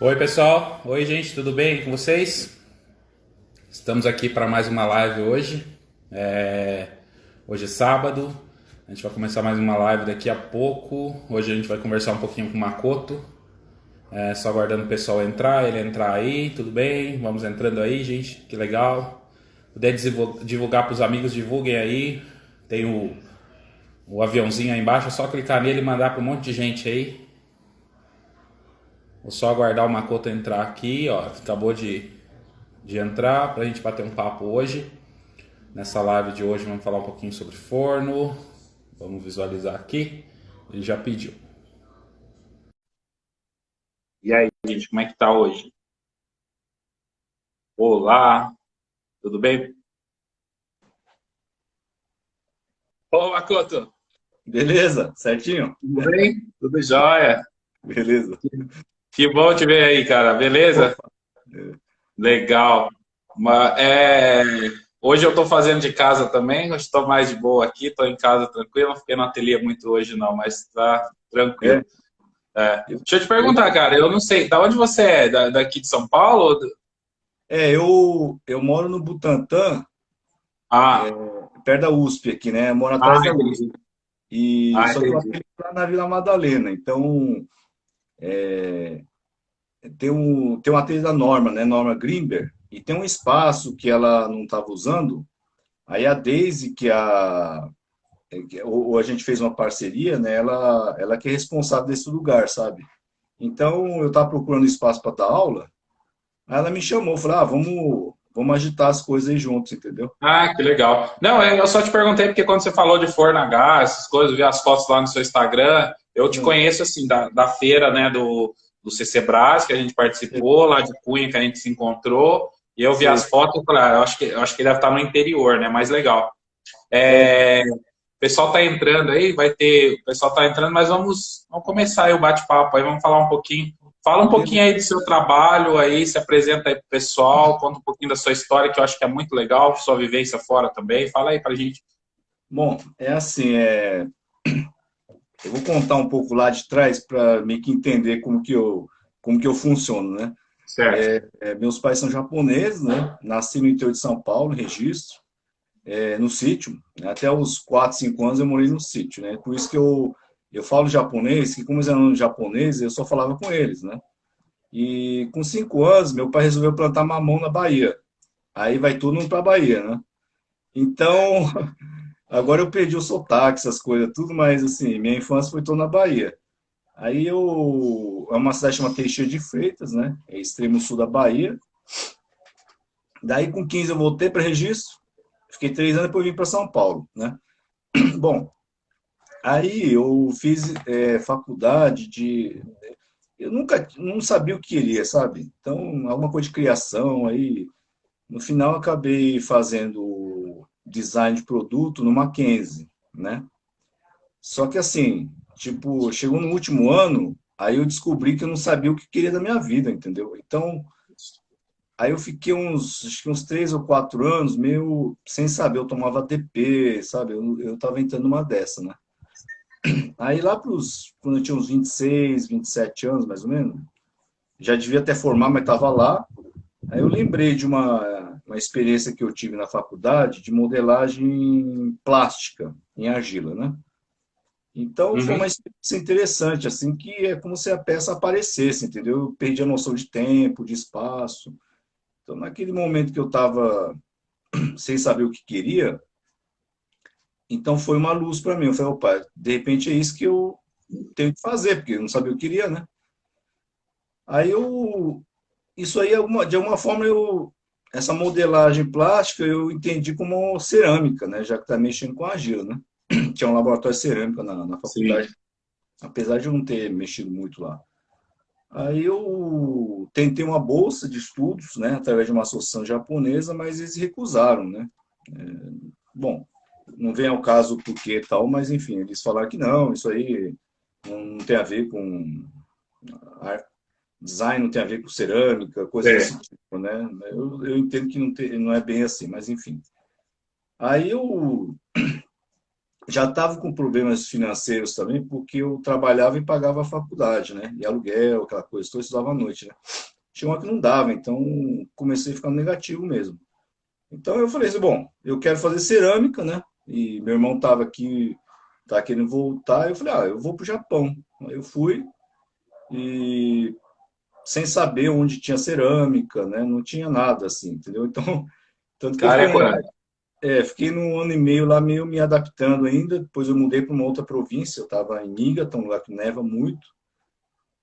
Oi, pessoal. Oi, gente, tudo bem com vocês? Estamos aqui para mais uma live hoje. Hoje é sábado. A gente vai começar mais uma live daqui a pouco. Hoje a gente vai conversar um pouquinho com o Makoto. Só aguardando o pessoal entrar, ele entrar aí, tudo bem? Vamos entrando aí, gente. Que legal. Puder divulgar para os amigos, divulguem aí. Tem o aviãozinho aí embaixo, é só clicar nele e mandar para um monte de gente aí. Vou só aguardar o Makoto entrar aqui, ó. Acabou de entrar para a gente bater um papo hoje. Nessa live de hoje vamos falar um pouquinho sobre forno. Vamos visualizar aqui. Ele já pediu. E aí, gente, como é que tá hoje? Olá, tudo bem? Ô, Makoto, Beleza? Certinho? tudo bem? Tudo jóia. Beleza. Que bom te ver aí, cara. Beleza? Opa. É, Legal. Hoje eu estou fazendo de casa também. Hoje estou mais de boa aqui. Estou em casa tranquilo. Não fiquei no ateliê muito hoje, não, mas tá tranquilo. é, Deixa eu te eu, perguntar, cara. Eu não sei, da onde você é? Daqui de São Paulo? eu moro no Butantã, Ah, perto da USP aqui, né? Eu moro atrás da USP. entendi. Só que eu Entendi. atendo lá na Vila Madalena. Então, tem um ateliê da Norma, né? Norma Grimber. E tem um espaço que ela não estava usando. Aí a Daisy, ou a gente fez uma parceria, né? Ela que é responsável desse lugar, sabe? Então, eu estava procurando espaço para dar aula. Aí ela me chamou, falou, vamos agitar as coisas aí juntos, entendeu? Que legal. Não, eu só te perguntei porque quando você falou de forno a gás, essas coisas, eu vi as fotos lá no seu Instagram. Eu te Não, conheço, assim, da feira, né, do CC Brás, que a gente sei, participou, lá de Cunha, que a gente se encontrou. E eu vi as sei. fotos e falei, eu acho que ele deve estar no interior, né? Mais legal. É, O pessoal está entrando aí, o pessoal está entrando, mas vamos começar aí o bate-papo aí, vamos falar um pouquinho. Fala um pouquinho beleza. aí do seu trabalho aí, se apresenta aí pro pessoal, conta um pouquinho da sua história, que eu acho que é muito legal, sua vivência fora também. Fala aí pra gente. Bom, é assim, eu vou contar um pouco lá de trás para meio que entender como que eu funciono, né? Certo. Meus pais são japoneses, né? Nasci no interior de São Paulo, Registro, no sítio. Né? Até os 4, 5 anos eu morei no sítio, né? Por isso que eu falo japonês, que como eles eram japoneses, eu só falava com eles, né? E com 5 anos, meu pai resolveu plantar mamão na Bahia. Aí vai todo mundo para a Bahia, né? Então, agora eu perdi o sotaque, essas coisas, tudo, mas assim, minha infância foi toda na Bahia. É uma cidade chamada Teixeira de Freitas, né? É extremo sul da Bahia. Daí com 15 eu voltei para Registro, fiquei 3 anos, depois vim para São Paulo, né? Bom, aí eu fiz faculdade de. Eu nunca não sabia o que queria, sabe? Então, alguma coisa de criação, aí no final eu acabei fazendo design de produto no Mackenzie, né? Só que assim, tipo, chegou no último ano, aí eu descobri que eu não sabia o que queria da minha vida, entendeu? Então, aí eu fiquei acho que uns 3 ou 4 anos meio sem saber, eu tomava DP, sabe? Eu tava entrando numa dessa, né? Aí lá quando eu tinha uns 26, 27 anos, mais ou menos, já devia até formar, mas tava lá. Aí eu lembrei de uma experiência que eu tive na faculdade de modelagem plástica em argila, né? Então foi uma Uhum. experiência interessante, assim, que é como se a peça aparecesse, entendeu? Eu perdi a noção de tempo, de espaço. Então, naquele momento que eu estava sem saber o que queria, então foi uma luz para mim. Eu falei, opa, de repente é isso que eu tenho que fazer, porque eu não sabia o que queria, né? Aí isso aí, de alguma forma, essa modelagem plástica eu entendi como cerâmica, né? Já que está mexendo com argila, né? Tinha um laboratório de cerâmica na Sim. faculdade, apesar de eu não ter mexido muito lá. Aí eu tentei uma bolsa de estudos, né, através de uma associação japonesa, mas eles recusaram, né? Bom, não vem ao caso o porquê e tal, mas enfim, eles falaram que não, isso aí não tem a ver com design, não tem a ver com cerâmica, coisa É. desse tipo, né? Eu entendo que não é bem assim, mas enfim. Aí eu já estava com problemas financeiros também, porque eu trabalhava e pagava a faculdade, né? E aluguel, aquela coisa, toda, eu estudava à noite, né? Tinha uma que não dava, então comecei a ficar negativo mesmo. Então eu falei assim, bom, eu quero fazer cerâmica, né? E meu irmão estava aqui, tá querendo voltar, eu falei, ah, eu vou pro Japão. Aí eu fui e sem saber onde tinha cerâmica, né? Não tinha nada assim, entendeu? Então, tanto que eu Cara, fiquei é coragem. fiquei num ano e meio lá meio me adaptando ainda. Depois eu mudei para uma outra província. Eu estava em Niigata, um lugar que neva muito.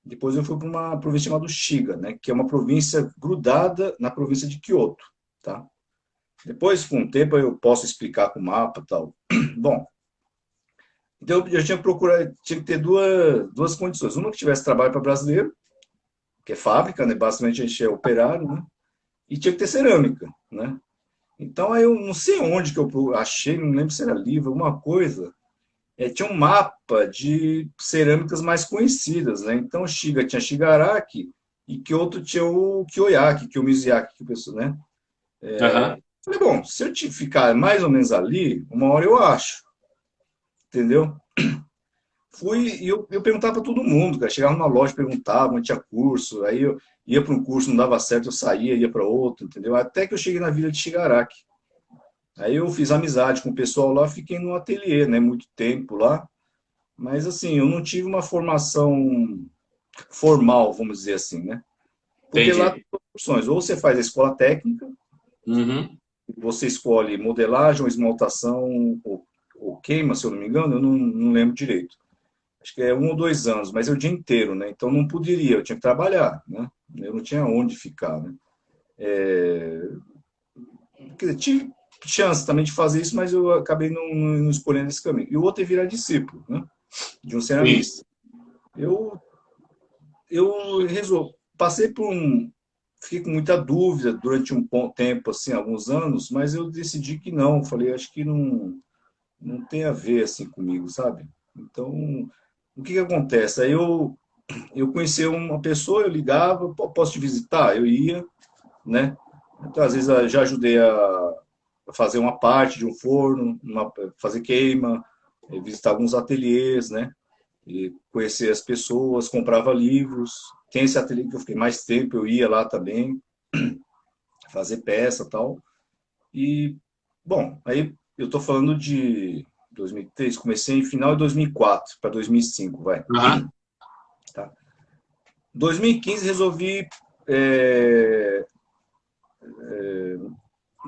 Depois eu fui para uma província chamada Shiga, né? Que é uma província grudada na província de Kyoto, tá? Depois, com o tempo, eu posso explicar com o mapa e tal. Bom, então eu tinha procurado, tinha que ter duas condições. Uma que tivesse trabalho para brasileiro, que é fábrica, né? Basicamente a gente é operário, né? E tinha que ter cerâmica, né? Então aí eu não sei onde que eu achei, não lembro se era livro, alguma coisa. Tinha um mapa de cerâmicas mais conhecidas, né? Então Shiga tinha Shigaraki e Kyoto tinha o Kyoyaki, que é o Mizuyaki, que o pessoal, né? Aham. Falei, bom, se eu ficar mais ou menos ali, uma hora eu acho, entendeu? Fui e eu perguntava para todo mundo, cara. Chegava numa loja, perguntava, onde tinha curso, aí eu ia para um curso, não dava certo, eu saía, ia para outro, entendeu? Até que eu cheguei na vila de Shigaraki. Aí eu fiz amizade com o pessoal lá, fiquei no ateliê, né? Muito tempo lá. Mas assim, eu não tive uma formação formal, vamos dizer assim, né? Porque lá Entendi. tem duas opções. Ou você faz a escola técnica, Uhum. você escolhe modelagem, ou esmaltação, ou queima, se eu não me engano, eu não lembro direito. Acho que é 1 ou 2 anos, mas é o dia inteiro, né? Então não poderia, eu tinha que trabalhar, né? Eu não tinha onde ficar, né? Quer dizer, tive chance também de fazer isso, mas eu acabei não escolhendo esse caminho. E o outro é virar discípulo, né? De um Sim. ceramista. Eu, eu passei por fiquei com muita dúvida durante um tempo, assim, alguns anos, mas eu decidi que não. Falei, acho que não tem a ver assim comigo, sabe? Então, o que que acontece? Aí eu conheci uma pessoa, eu ligava, "Pô, posso te visitar?" Eu ia, né? Então, às vezes, eu já ajudei a fazer uma parte de um forno, fazer queima, visitar alguns ateliês, né? E conhecer as pessoas, comprava livros. Tem esse ateliê que eu fiquei mais tempo, eu ia lá também, fazer peça e tal. E, bom, aí eu tô falando de 2003, comecei em final de 2004 para 2005, vai. Aham. Tá? 2015 resolvi, é,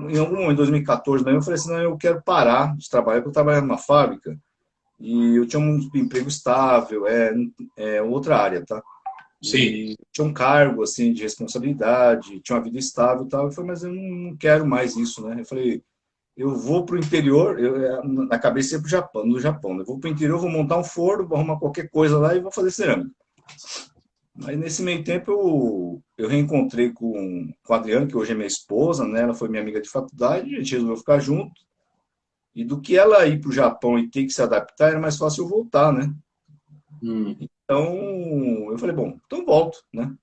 em algum momento, em 2014, eu falei assim, não, eu quero parar de trabalhar, porque eu trabalhava numa fábrica e eu tinha um emprego estável, outra área, tá? Sim. E tinha um cargo, assim, de responsabilidade, tinha uma vida estável e tal. Eu falei, mas eu não quero mais isso, né? Eu falei, eu vou para o interior, na cabeça ia para o Japão, no Japão, né? Eu vou para o interior, vou montar um forno, vou arrumar qualquer coisa lá e vou fazer cerâmica. Mas nesse meio tempo eu reencontrei com a Adriana, que hoje é minha esposa, né? Ela foi minha amiga de faculdade, a gente resolveu ficar junto. E do que ela ir para o Japão e ter que se adaptar, era mais fácil eu voltar, né? Hum. Então eu falei, bom, então volto, né?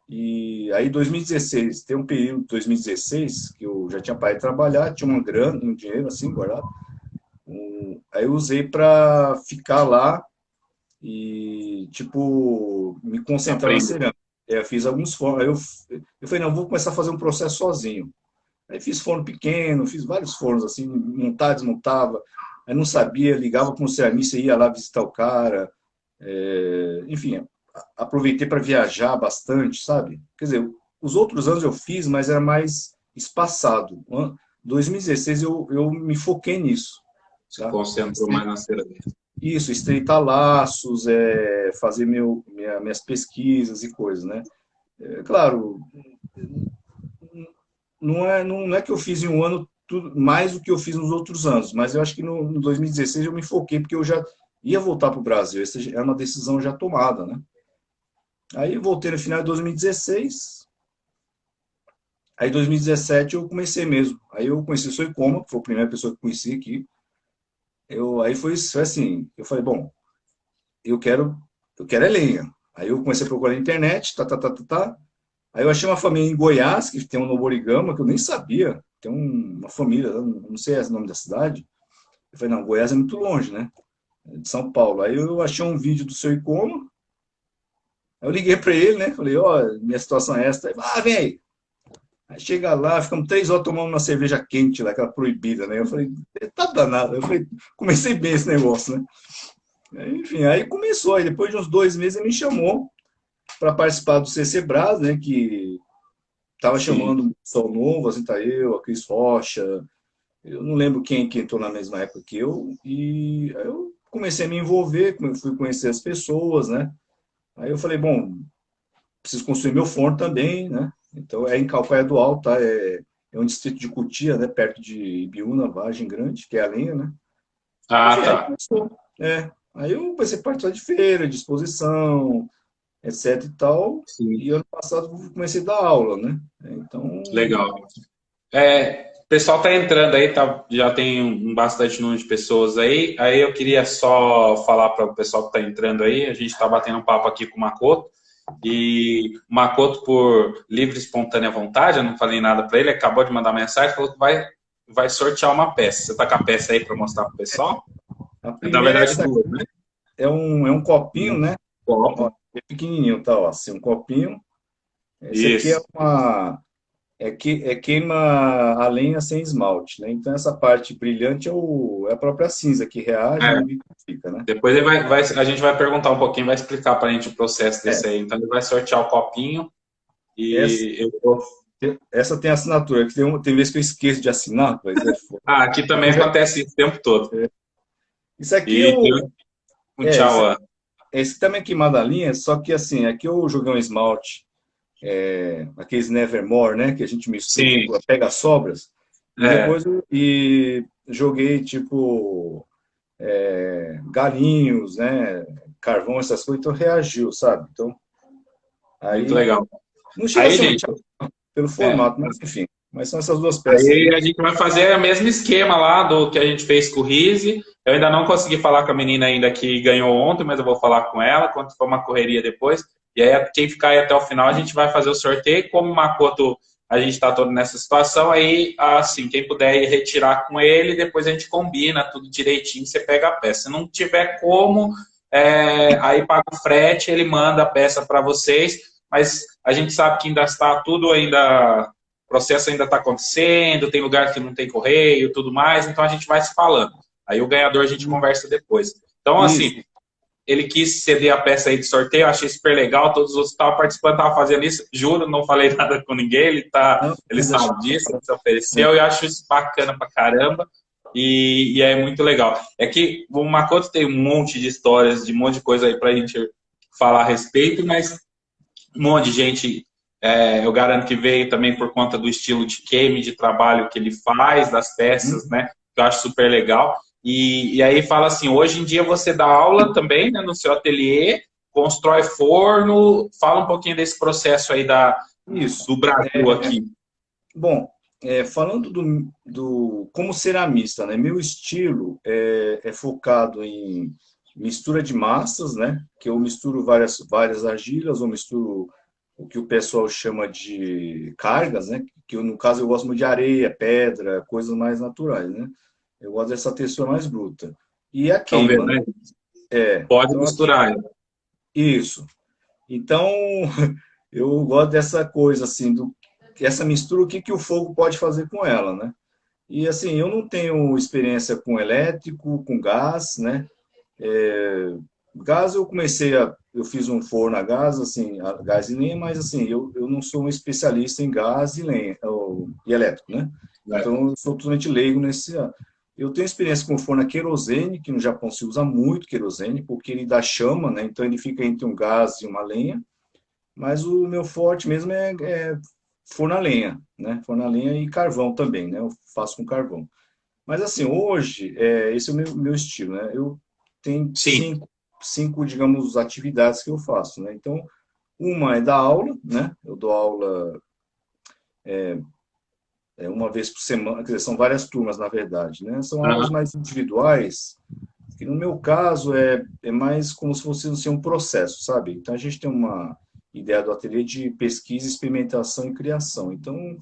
E aí 2016, tem um período de 2016 que eu já tinha parado de trabalhar, tinha uma grana, um dinheiro assim guardado. Aí eu usei para ficar lá e, tipo, me concentrar na Aprende. cerâmica. Eu fiz alguns fornos. Aí eu falei, não, vou começar a fazer um processo sozinho. Aí fiz forno pequeno, fiz vários fornos, assim, montar, desmontava. Aí não sabia, ligava para um ceramista, ia lá visitar o cara. Enfim, aproveitei para viajar bastante, sabe? Quer dizer, os outros anos eu fiz, mas era mais espaçado. 2016 eu me foquei nisso, Se tá? concentrou mais na cerâmica. Isso, estreitar laços, fazer minhas pesquisas e coisas, né? Claro, não é que eu fiz em um ano tudo, mais do que eu fiz nos outros anos, mas eu acho que no 2016 eu me foquei porque eu já ia voltar para o Brasil. Essa era uma decisão já tomada, né? Aí eu voltei no final de 2016, aí em 2017 eu comecei mesmo. Aí eu conheci o Soicoma, que foi a primeira pessoa que eu conheci aqui. Aí foi assim, eu falei, bom, eu quero é lenha. Aí eu comecei a procurar na internet, tá, tá, tá, tá, tá. Aí eu achei uma família em Goiás, que tem um Noborigama, que eu nem sabia. Tem uma família, eu não sei o nome da cidade. Eu falei, não, Goiás é muito longe, né? De São Paulo. Aí eu achei um vídeo do seu Icoma, aí eu liguei para ele, né? Falei, ó, minha situação é essa. Aí, vem aí. Aí chega lá, ficamos 3 horas tomando uma cerveja quente lá, aquela proibida, né? Eu falei, tá danado. Eu falei, comecei bem esse negócio, né? Enfim, aí começou. Aí depois de uns 2 meses ele me chamou para participar do CC Brás, né? Que tava Sim. chamando um pessoal novo, assim, tá eu, a Cris Rocha, eu não lembro quem que entrou na mesma época que eu, e aí eu comecei a me envolver, fui conhecer as pessoas, né? Aí eu falei, bom, preciso construir meu forno também, né? Então é em Calcaia do Alto, tá? É um distrito de Cotia, né? Perto de Ibiúna, Vargem Grande, que é a lenha, né? Ah, Enfim, aí tá. começou. Aí eu comecei a participar de feira, de exposição, etc e tal. Sim, E ano passado eu comecei a dar aula, né? Então, legal. O pessoal tá entrando aí, tá, já tem um bastante número de pessoas aí. Aí eu queria só falar para o pessoal que está entrando aí, a gente está batendo um papo aqui com o Makoto. E o Makoto, por livre e espontânea vontade, eu não falei nada para ele, acabou de mandar mensagem, falou que vai sortear uma peça. Você tá com a peça aí para mostrar pro pessoal? a Na primeira é verdade, essa aqui, duas, né? é um copinho, Um né? Ó, copo. é pequenininho, tá? Ó, assim, um copinho. Esse aqui é Isso. uma é queima a lenha sem esmalte, né? Então essa parte brilhante é a própria cinza que reage e É, vitrifica, né? depois ele a gente vai perguntar um pouquinho, vai explicar para a gente o processo É, desse aí. Então ele vai sortear o copinho essa, e eu vou. essa tem assinatura, que tem vezes que eu esqueço de assinar, mas é foda. Ah, aqui também Mas acontece isso o tempo todo. isso aqui E tem um esse, tchau. esse também é queimada a linha, só que assim, aqui eu joguei um esmalte, aqueles Nevermore, né? Que a gente mistura, Sim, tipo, pega as sobras, e é, depois e joguei, tipo, galinhos, né? Carvão, essas coisas, então reagiu, sabe? Então, muito aí legal. não chega a Aí, ser um gente, tchau pelo é, formato, mas enfim. Mas são essas duas peças aí aí. a gente vai fazer o mesmo esquema lá do que a gente fez com o Rise. Eu ainda não consegui falar com a menina ainda que ganhou ontem, mas eu vou falar com ela quando for uma correria depois. E aí, quem ficar aí até o final, a gente vai fazer o sorteio. Como o Makoto, a gente está todo nessa situação, aí, assim, quem puder ir retirar com ele, depois a gente combina tudo direitinho, você pega a peça. Se não tiver como, aí paga o frete, ele manda a peça para vocês. Mas a gente sabe que ainda está tudo ainda o processo ainda está acontecendo, tem lugar que não tem correio, tudo mais, então a gente vai se falando. Aí o ganhador a gente conversa depois. Então, Isso. assim, ele quis ceder a peça aí de sorteio, eu achei super legal, todos os outros que estavam participando estavam fazendo isso, juro, não falei nada com ninguém, Não, ele mas deixa. sabe disso, ele se ofereceu, e eu acho isso bacana pra caramba, e é muito legal. É que o Makoto tem um monte de histórias, de um monte de coisa aí pra gente falar a respeito, mas um monte de gente, eu garanto que veio também por conta do estilo de game, de trabalho que ele faz, das peças, né? Que eu acho super legal. E aí fala assim, hoje em dia você dá aula também, né, no seu ateliê, constrói forno, fala um pouquinho desse processo aí Isso. do Brasil aqui. Bom, falando como ceramista, né? Meu estilo é focado em mistura de massas, né? Que eu misturo várias argilas, ou misturo o que o pessoal chama de cargas, né? Que no caso eu gosto muito de areia, pedra, coisas mais naturais, né? Eu gosto dessa textura mais bruta. E a Então, queima, vendo, né? né? Pode Então, misturar. isso. Então, eu gosto dessa coisa, assim, essa mistura, o que que o fogo pode fazer com ela, né? E, assim, eu não tenho experiência com elétrico, com gás, né? Gás eu fiz um forno a gás, assim, a gás e lenha, mas, assim, eu não sou um especialista em gás e lenha, e elétrico, né? Né? Então, eu sou totalmente leigo nesse. Eu tenho experiência com forno a querosene, que no Japão se usa muito querosene, porque ele dá chama, né? Então, ele fica entre um gás e uma lenha. Mas o meu forte mesmo é forno a lenha, né? Forno a lenha e carvão também, né? Eu faço com carvão. Mas assim, hoje, esse é o meu estilo, né? Eu tenho Sim. cinco, digamos, atividades que eu faço, né? Então, uma é dar aula, né? Eu dou aula uma vez por semana, quer dizer, são várias turmas, na verdade, né? São aulas Aham. mais individuais, que no meu caso é mais como se fosse assim, um processo, sabe? Então, a gente tem uma ideia do ateliê de pesquisa, experimentação e criação. Então,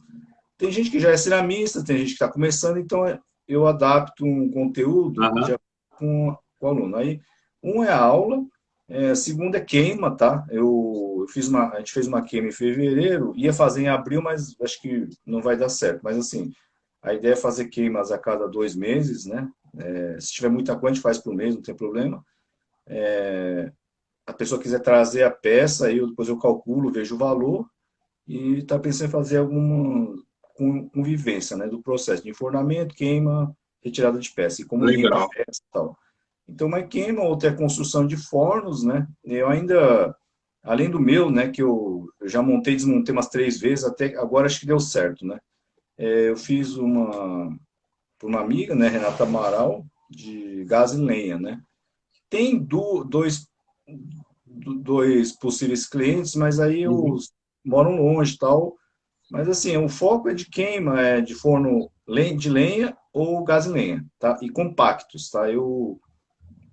tem gente que já é ceramista, tem gente que está começando, então eu adapto um conteúdo Aham. com o aluno. Aí, um é a aula, segundo é queima, tá? A gente fez uma queima em fevereiro, ia fazer em abril, mas acho que não vai dar certo. Mas assim, a ideia é fazer queimas a cada 2 meses, né? Se tiver muita coisa, a gente faz por mês, não tem problema. A pessoa quiser trazer a peça, aí depois eu calculo, vejo o valor e está pensando em fazer alguma convivência, né, do processo de enfornamento, queima, retirada de peça, e como limpa a Legal. peça e tal. Então, uma queima, outra é a construção de fornos, né? Eu ainda, além do meu, né, que eu já montei e desmontei umas 3 vezes, até agora acho que deu certo, né? Eu fiz para uma amiga, né, Renata Amaral, de gás e lenha, né? Tem dois possíveis clientes, mas aí Uhum. os moram longe e tal. Mas assim, o foco é de queima, é de forno de lenha ou gás e lenha, tá? E compactos, tá? Eu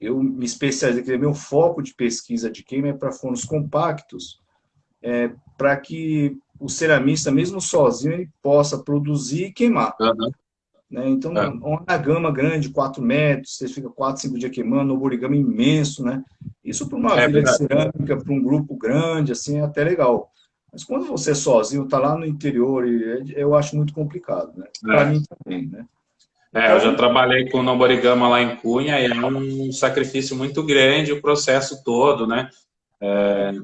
me especializei, quer dizer, meu foco de pesquisa de queima é para fornos compactos, para que o ceramista, mesmo sozinho, ele possa produzir e queimar, Aham. né? Então, É. uma gama grande, 4 metros, você fica 4, 5 dias queimando, um origami imenso, né? Isso para uma É vila de verdade. cerâmica, para um grupo grande, assim, é até legal. Mas quando você é sozinho, está lá no interior, eu acho muito complicado, né? Para É. mim também, né? Eu já Então, trabalhei com Noborigama lá em Cunha e é um sacrifício muito grande o processo todo, né?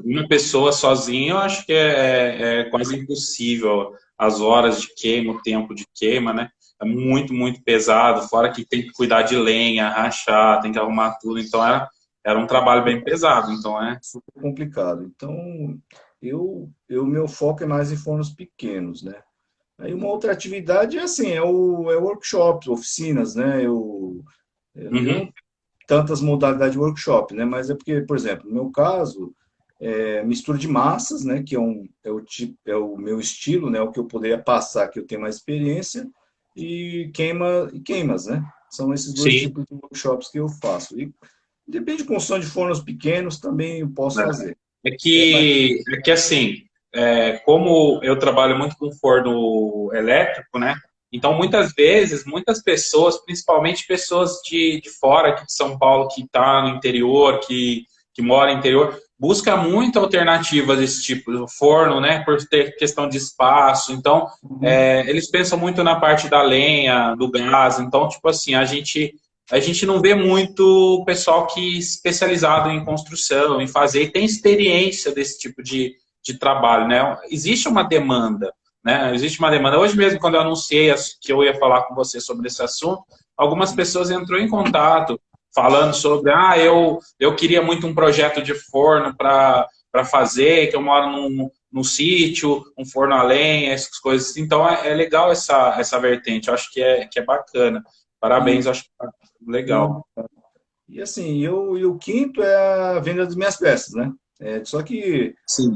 Uma pessoa sozinha, eu acho que é quase impossível as horas de queima, o tempo de queima, né? É muito, muito pesado, fora que tem que cuidar de lenha, rachar, tem que arrumar tudo, então era um trabalho bem pesado, então super complicado. Então, meu foco é mais em fornos pequenos, né? Aí uma outra atividade é assim, é workshops, oficinas, né? Eu não Uhum. tenho tantas modalidades de workshop, né? Mas é porque, por exemplo, no meu caso, mistura de massas, né? Que é o meu estilo, né? O que eu poderia passar, que eu tenho mais experiência, e queimas, né? São esses dois Sim. tipos de workshops que eu faço. E depende de construção de fornos pequenos, também eu posso fazer. É É, mas, que assim, como eu trabalho muito com forno elétrico, né? Então, muitas vezes, muitas pessoas, principalmente pessoas de fora, aqui de São Paulo, que está no interior, que mora no interior, busca muita alternativa desse tipo de forno, né? Por ter questão de espaço. Então, uhum, eles pensam muito na parte da lenha, do gás. Então, tipo assim, a gente não vê muito pessoal que é especializado em construção, em fazer, e tem experiência desse tipo de trabalho, né? Existe uma demanda, né? Existe uma demanda. Hoje mesmo, quando eu anunciei que eu ia falar com você sobre esse assunto, algumas pessoas entrou em contato falando sobre, eu queria muito um projeto de forno para fazer, que eu moro num sítio, um forno a lenha, essas coisas. Então, é legal essa vertente, eu acho que é bacana. Parabéns, e, eu acho e, legal. e assim, e o quinto é a venda das minhas peças, né? Só que, Sim.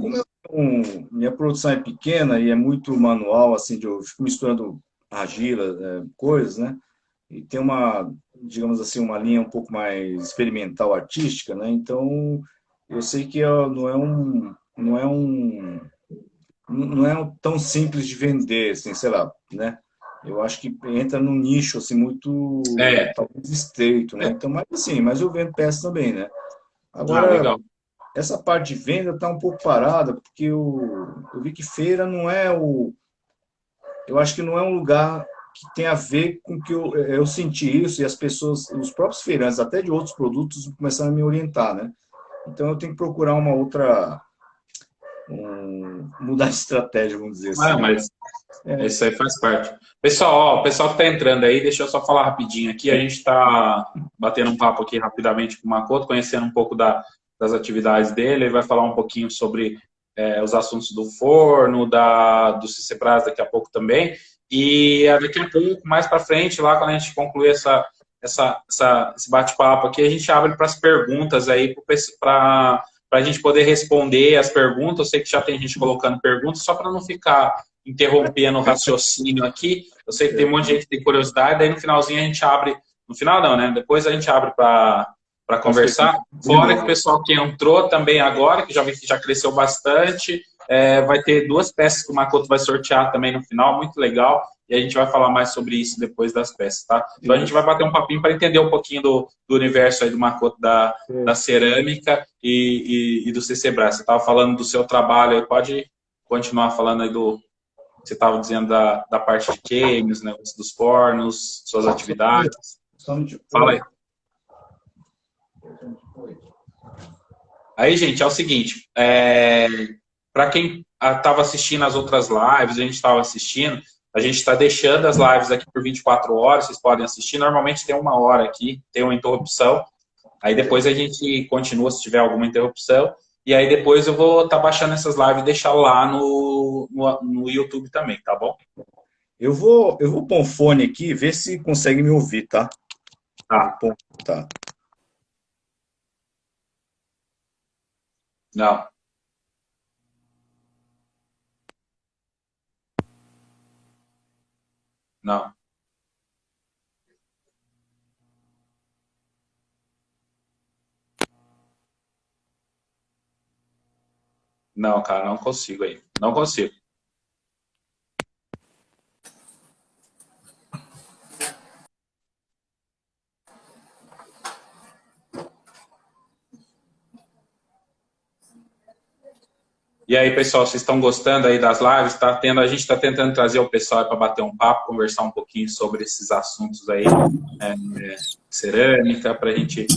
como minha produção é pequena e é muito manual, assim, eu fico misturando argila, coisas, né? E tem digamos assim, uma linha um pouco mais experimental, artística, né? Então, eu sei que não é tão simples de vender, assim, sei lá, né? Eu acho que entra num nicho, assim, muito, É, talvez, estreito, né? Então, mas assim, mas eu vendo peças também, né? Agora, legal. essa parte de venda está um pouco parada, porque eu vi que feira não é eu acho que não é um lugar que tem a ver com que eu senti isso e as pessoas, os próprios feirantes, até de outros produtos, começaram a me orientar, né? Então eu tenho que procurar mudar de estratégia, vamos dizer assim, né? Mas isso aí faz parte. Pessoal, ó, o pessoal que está entrando aí, deixa eu só falar rapidinho aqui. A gente está batendo um papo aqui rapidamente com o Makoto, conhecendo um pouco das atividades dele. Ele vai falar um pouquinho sobre os assuntos do forno, do Cicebras daqui a pouco também. E daqui a pouco, mais para frente, lá quando a gente concluir esse bate-papo aqui, a gente abre para as perguntas aí, para a gente poder responder as perguntas. Eu sei que já tem gente colocando perguntas, só para não ficar interrompendo o raciocínio aqui. Eu sei que tem um monte de gente que tem curiosidade, daí no finalzinho a gente abre. No final não, né? Depois a gente abre para As conversar. perguntas, Fora que o beleza. pessoal que entrou também agora, que já vi que já cresceu bastante, vai ter 2 peças que o Makoto vai sortear também no final, muito legal. e a gente vai falar mais sobre isso depois das peças, tá? Então a gente vai bater um papinho para entender um pouquinho do universo aí do Makoto, da cerâmica e do CCBRA. Você estava falando do seu trabalho aí, pode continuar falando aí do... Você estava dizendo da parte de games, né, dos fornos, suas atividades. Fala aí. Aí, gente, é o seguinte, para quem estava assistindo as outras lives, a gente estava assistindo, a gente está deixando as lives aqui por 24 horas, vocês podem assistir, normalmente tem 1 hora aqui, tem uma interrupção, aí depois a gente continua se tiver alguma interrupção, e aí depois eu vou estar baixando essas lives e deixar lá no YouTube também, tá bom? Eu vou pôr um fone aqui e ver se consegue me ouvir, tá? Tá. Tá. Não. Não. Não, cara, não consigo aí. Não consigo. E aí, pessoal, vocês estão gostando aí das lives? A gente está tentando trazer o pessoal para bater um papo, conversar um pouquinho sobre esses assuntos aí, cerâmica, para a gente,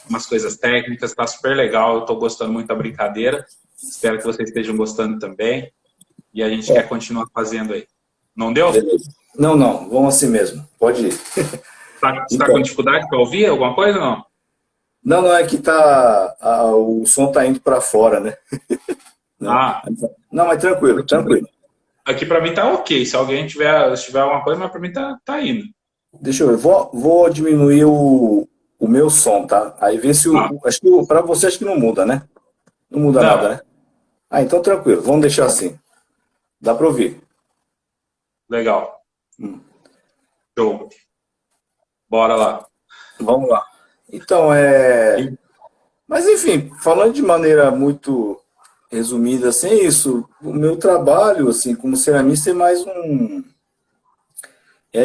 umas coisas técnicas, tá super legal, eu estou gostando muito da brincadeira, espero que vocês estejam gostando também, e a gente quer continuar fazendo aí. Não deu? Beleza. Não, vamos assim mesmo, pode ir. Você tá com dificuldade para ouvir alguma coisa ou não? Não, é que o som tá indo para fora, né? Não, mas tranquilo. Aqui para mim tá ok. Se alguém tiver alguma coisa, mas para mim tá indo. Deixa eu ver. Vou diminuir o meu som, tá? Aí vê se acho que para você acho que não muda, né? Não muda nada, né? Então tranquilo. Vamos deixar assim. Dá para ouvir. Legal. Show. Bora lá. Vamos lá. Então, mas enfim, falando de maneira muito resumida, assim, é isso. O meu trabalho, assim, como ceramista é mais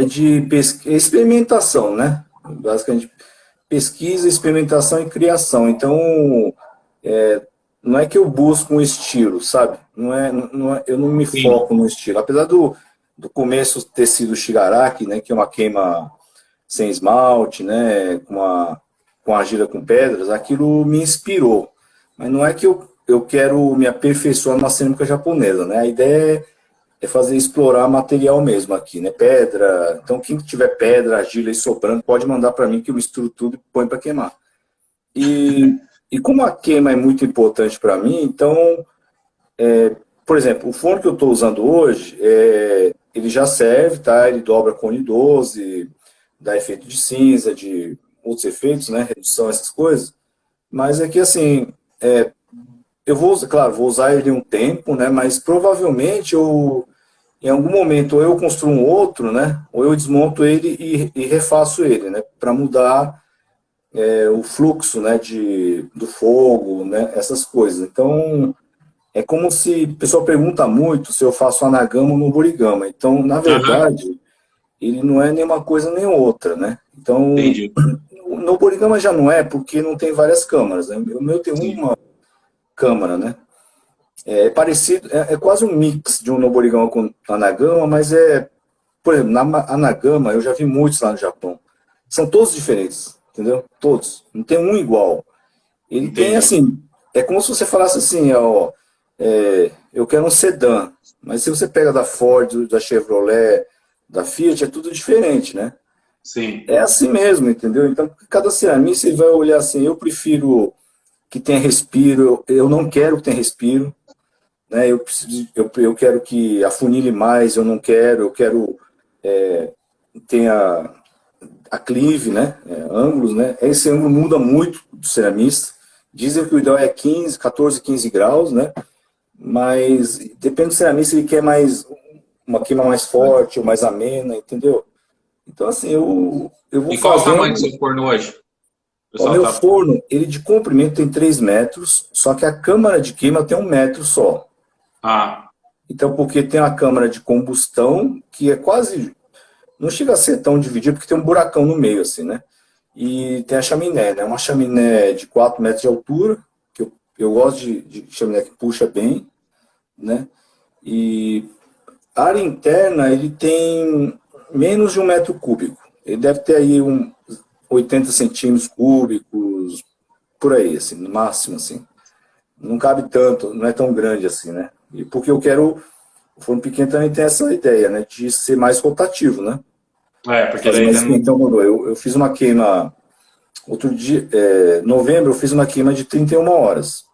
de experimentação, né? Basicamente, pesquisa, experimentação e criação. Então, não é que eu busco um estilo, sabe? Eu não me foco no estilo. Apesar do começo ter sido o Shigaraki, né? Que é uma queima sem esmalte, né? Com argila com pedras, aquilo me inspirou. Mas não é que eu quero me aperfeiçoar numa cerâmica japonesa, né? A ideia é explorar material mesmo aqui, né? Pedra. Então, quem tiver pedra, argila e sobrando, pode mandar para mim que eu misturo tudo e põe para queimar. E como a queima é muito importante para mim, então, por exemplo, o forno que eu estou usando hoje, ele já serve, tá? Ele dobra Cone 12, dá efeito de cinza, de outros efeitos, né? Redução, essas coisas. Mas é que, assim, eu vou usar ele um tempo, né? Mas provavelmente em algum momento, ou eu construo um outro, né? Ou eu desmonto ele e refaço ele, né? Para mudar o fluxo, né? Do fogo, né? Essas coisas. Então, é como se... O pessoal pergunta muito se eu faço anagama ou noborigama. Então, na verdade, ele não é nenhuma coisa nem outra, né? Então, entendi. O noborigama já não é, porque não tem várias câmaras, né? O meu tem uma câmara, né? É parecido, é quase um mix de um noborigama com anagama, mas por exemplo, na anagama, eu já vi muitos lá no Japão. São todos diferentes, entendeu? Todos. Não tem um igual. Ele tem, assim, é como se você falasse assim, eu quero um sedã, mas se você pega da Ford, da Chevrolet, da Fiat, é tudo diferente, né? Sim. É assim mesmo, entendeu? Então, cada ceramista ele vai olhar assim, eu prefiro que tenha respiro, eu não quero que tenha respiro, né? Eu quero que afunile mais, eu quero tenha aclive, né? Ângulos, né? Esse ângulo muda muito do ceramista. Dizem que o ideal é 14, 15 graus, né? Mas depende do ceramista, ele quer uma queima mais forte, ou mais amena, entendeu? Então, assim, eu vou E qual o tamanho do seu forno hoje? O meu forno, ele de comprimento tem 3 metros, só que a câmara de queima tem 1 metro só. Então, porque tem uma câmara de combustão que é quase, não chega a ser tão dividida, porque tem um buracão no meio, assim, né? E tem a chaminé, né? Uma chaminé de 4 metros de altura, que eu gosto de chaminé que puxa bem, né? E a área interna, ele tem menos de 1 metro cúbico. Ele deve ter aí 80 centímetros cúbicos, por aí, assim, no máximo, assim. Não cabe tanto, não é tão grande assim, né? E porque o forno pequeno também tem essa ideia, né? De ser mais rotativo, né? Porque Fazer daí mais quente. Então, eu fiz uma queima, outro dia, novembro, eu fiz uma queima de 31 horas.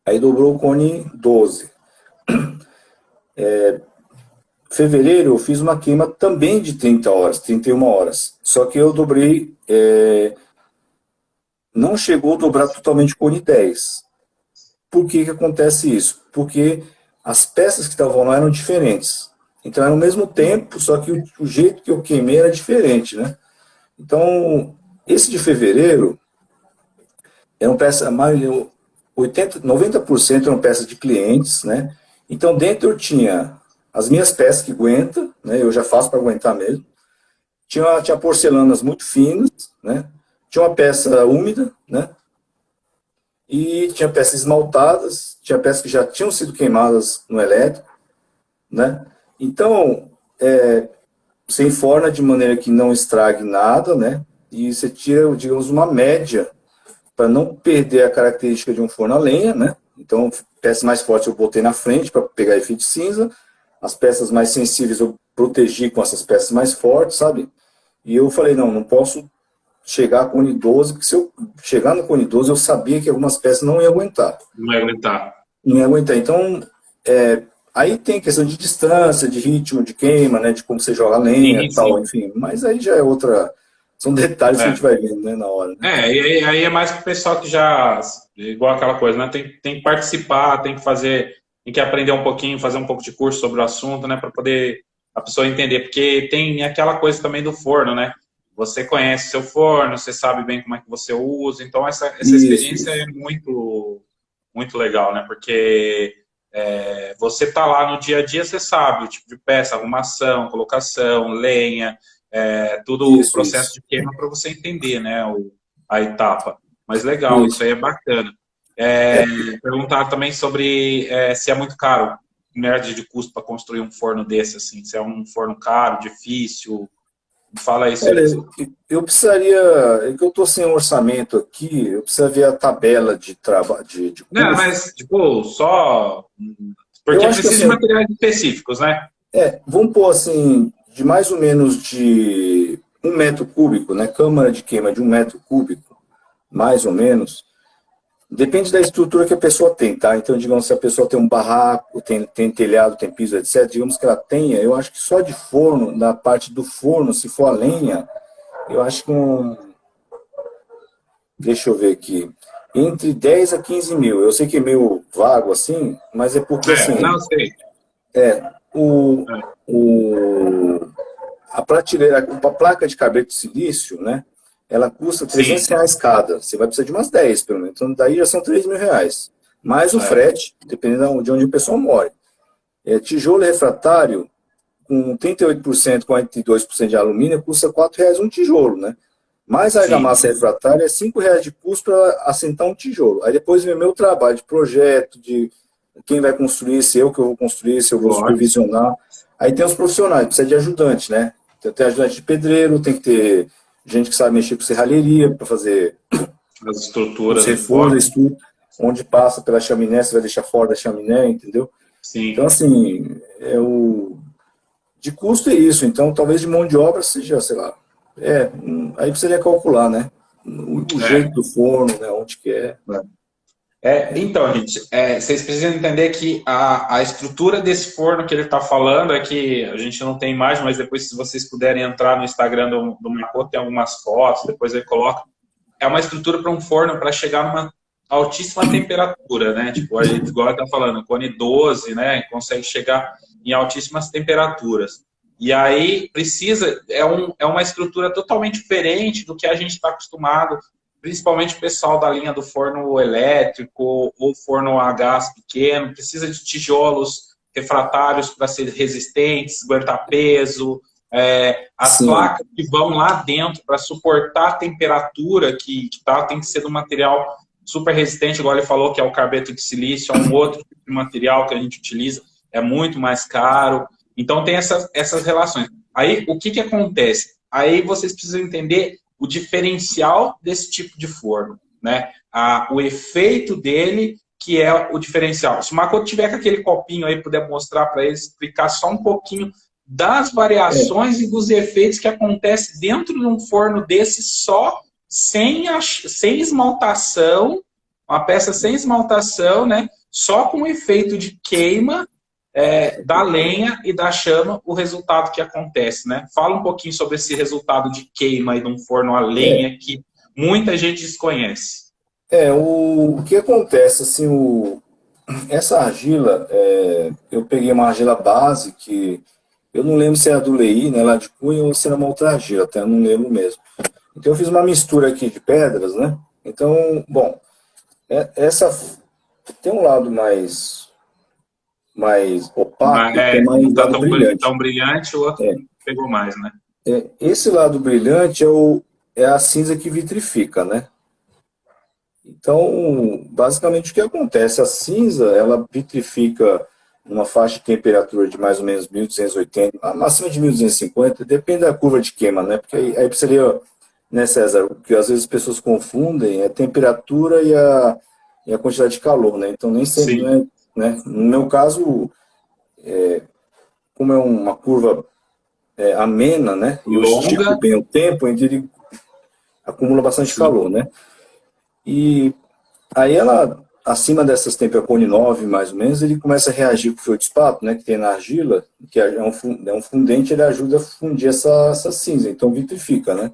Aí dobrou o cone 12. Fevereiro eu fiz uma queima também de 30 horas, 31 horas. Só que eu dobrei, não chegou a dobrar totalmente o cone 10. Por que que acontece isso? Porque as peças que estavam lá eram diferentes. Então era o mesmo tempo, só que o jeito que eu queimei era diferente, né? Então, esse de fevereiro eram peças, 90% eram peças de clientes, né? Então dentro eu tinha as minhas peças que aguentam, né? Eu já faço para aguentar mesmo. Tinha porcelanas muito finas, né? Tinha uma peça úmida, né? E tinha peças esmaltadas, tinha peças que já tinham sido queimadas no elétrico, né? Então, você enforna de maneira que não estrague nada, né? E você tira, digamos, uma média para não perder a característica de um forno a lenha, né? Então, peças mais fortes eu botei na frente para pegar efeito cinza, as peças mais sensíveis eu protegi com essas peças mais fortes, sabe? E eu falei, não posso chegar a cone 12, porque se eu chegar no cone 12, eu sabia que algumas peças não iam aguentar. Não ia aguentar. Não ia aguentar. Então, aí tem questão de distância, de ritmo de queima, né? De como você joga a lenha e tal, enfim. Mas aí já é outra... São detalhes que a gente vai vendo, né, na hora. Né? E aí é mais para o pessoal que já... Igual aquela coisa, né? Tem que participar, tem que fazer... Tem que aprender um pouquinho, fazer um pouco de curso sobre o assunto, né? Para poder a pessoa entender. Porque tem aquela coisa também do forno, né? Você conhece seu forno, você sabe bem como é que você usa. Então, essa experiência é muito, muito legal, né? Porque você tá lá no dia a dia, você sabe o tipo de peça, arrumação, colocação, lenha, tudo o processo de queima para você entender, né? A etapa. Mas legal, isso aí é bacana. Perguntar também sobre se é muito caro, média de custo para construir um forno desse, assim. Se é um forno caro, difícil... Fala isso. Olha, eu precisaria, que eu estou sem orçamento aqui, eu precisaria ver a tabela de trabalho. Não, mas, tipo, só... Porque precisa de materiais específicos, né? Vamos pôr assim, de mais ou menos de 1 metro cúbico, né? Câmara de queima de 1 metro cúbico, mais ou menos. Depende da estrutura que a pessoa tem, tá? Então, digamos, se a pessoa tem um barraco, tem telhado, tem piso, etc., digamos que ela tenha, eu acho que só de forno, na parte do forno, se for a lenha, eu acho que deixa eu ver aqui, entre 10 a 15 mil. Eu sei que é meio vago assim, mas é porque assim... Não, sei. A prateleira, a placa de carbeto de silício, né? Ela custa R$300 cada. Você vai precisar de umas 10, pelo menos. Então, daí já são R$3.000. Mais o frete, dependendo de onde o pessoal mora. Tijolo refratário, com 38%, 42% de alumínio, custa R$4 um tijolo, né? Mais a argamassa refratária é R$5 de custo para assentar um tijolo. Aí depois vem o meu trabalho de projeto, de quem vai construir, se eu que eu vou construir, se eu vou supervisionar. Aí tem os profissionais, precisa de ajudante, né? Tem ajudante de pedreiro, tem que ter gente que sabe mexer com serralheria para fazer as estruturas, os reforços, tudo. Onde passa pela chaminé, você vai deixar fora da chaminé, entendeu? Sim. Então, assim, de custo é isso. Então, talvez de mão de obra seja, sei lá, aí precisaria calcular, né? O jeito do forno, né? Onde que é. Então, gente, vocês precisam entender que a estrutura desse forno que ele está falando é que a gente não tem imagem, mas depois, se vocês puderem entrar no Instagram do Marco, tem algumas fotos, depois ele coloca. É uma estrutura para um forno para chegar numa altíssima temperatura, né? Tipo, a gente, igual está falando, cone 12, né? Consegue chegar em altíssimas temperaturas. E aí precisa, é uma estrutura totalmente diferente do que a gente está acostumado, principalmente o pessoal da linha do forno elétrico ou forno a gás pequeno, precisa de tijolos refratários para ser resistentes, aguentar peso, as Sim. placas que vão lá dentro para suportar a temperatura que tá, tem que ser do material super resistente, igual ele falou, que é o carbeto de silício, é um outro tipo de material que a gente utiliza, é muito mais caro. Então tem essas relações. Aí o que acontece? Aí vocês precisam entender o diferencial desse tipo de forno, né? O efeito dele, que é o diferencial. Se o Makoto tiver com aquele copinho aí, puder mostrar para eles, explicar só um pouquinho das variações e dos efeitos que acontecem dentro de um forno desse só, sem esmaltação, uma peça sem esmaltação, né? Só com o efeito de queima da lenha e da chama, o resultado que acontece, né? Fala um pouquinho sobre esse resultado de queima aí de um forno a lenha que muita gente desconhece. O que acontece, assim, essa argila, eu peguei uma argila base que eu não lembro se era do Lei, né, lá de Cunha, ou se era uma outra argila, até eu não lembro mesmo. Então eu fiz uma mistura aqui de pedras, né? Então, bom, essa tem um lado mais opaco, tem mais Não tá lado brilhante. tão brilhante, o outro pegou mais, né? Esse lado brilhante é a cinza que vitrifica, né? Então, basicamente o que acontece? A cinza, ela vitrifica numa faixa de temperatura de mais ou menos 1280, acima de 1250, depende da curva de queima, né? Porque aí seria, né, César, o que às vezes as pessoas confundem é a temperatura e a quantidade de calor, né? Então, nem sempre, Sim. não é, né? No meu caso, como é uma curva amena, né? E eu estico Longa. bem o tempo, então ele acumula bastante Sim. calor, né? E aí ela, acima dessas temperaturas, cone 9 mais ou menos, ele começa a reagir com o feldspato, né, que tem na argila, que é um fundente, ele ajuda a fundir essa cinza, então vitrifica, né?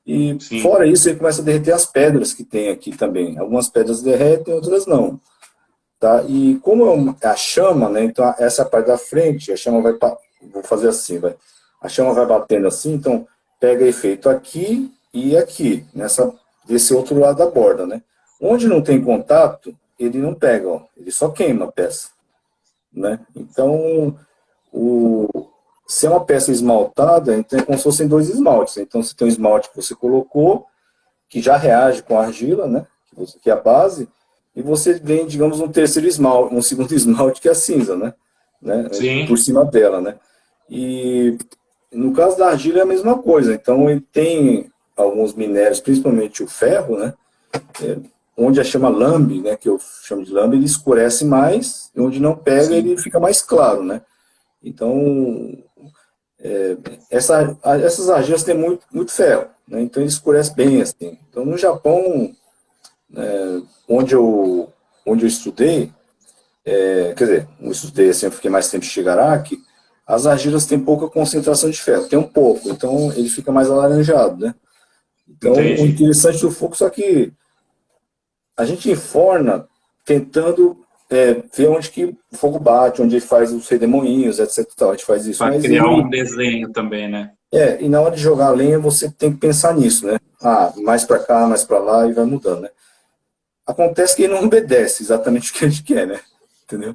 E Sim. fora isso, ele começa a derreter as pedras que tem aqui também. Algumas pedras derretem, outras não. Tá? E como é a chama, né, então essa parte da frente, a chama vai, vou fazer assim, a chama vai batendo assim, então pega efeito aqui e aqui, desse outro lado da borda, né? Onde não tem contato, ele não pega, ó, ele só queima a peça, né? Então, se é uma peça esmaltada, então é como se fossem dois esmaltes. Então, você tem um esmalte que você colocou, que já reage com a argila, né? Que é a base, e você vem, digamos, um terceiro esmalte, um segundo esmalte, que é a cinza, né? Sim. Por cima dela, né? E no caso da argila é a mesma coisa. Então, ele tem alguns minérios, principalmente o ferro, né? Onde a chama lambe, né, que eu chamo de lambe, ele escurece mais, e onde não pega, Sim. ele fica mais claro, né? Então, essas argilas têm muito ferro, né? Então ele escurece bem, assim. Então, no Japão, onde eu estudei, quer dizer, eu estudei assim, eu fiquei mais tempo em Shigaraki, as argilas têm pouca concentração de ferro, tem um pouco, então ele fica mais alaranjado, né? Então, o Entendi. interessante do fogo, só que a gente enforna tentando ver onde que o fogo bate, onde ele faz os redemoinhos, etc. A gente faz isso, Para mas criar um desenho também, né? e na hora de jogar a lenha você tem que pensar nisso, né? Mais para cá, mais para lá e vai mudando, né? Acontece que ele não obedece exatamente o que a gente quer, né? Entendeu?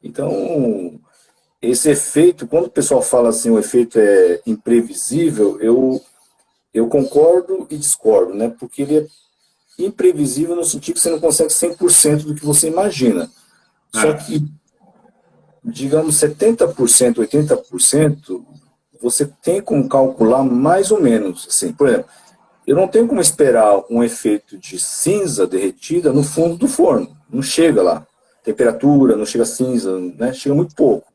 Então, esse efeito, quando o pessoal fala assim, o efeito é imprevisível, eu concordo e discordo, né? Porque ele é imprevisível no sentido que você não consegue 100% do que você imagina. Só que, digamos, 70%, 80%, você tem como calcular mais ou menos. Assim, por exemplo, eu não tenho como esperar um efeito de cinza derretida no fundo do forno. Não chega lá. Temperatura, não chega cinza, né? Chega muito pouco.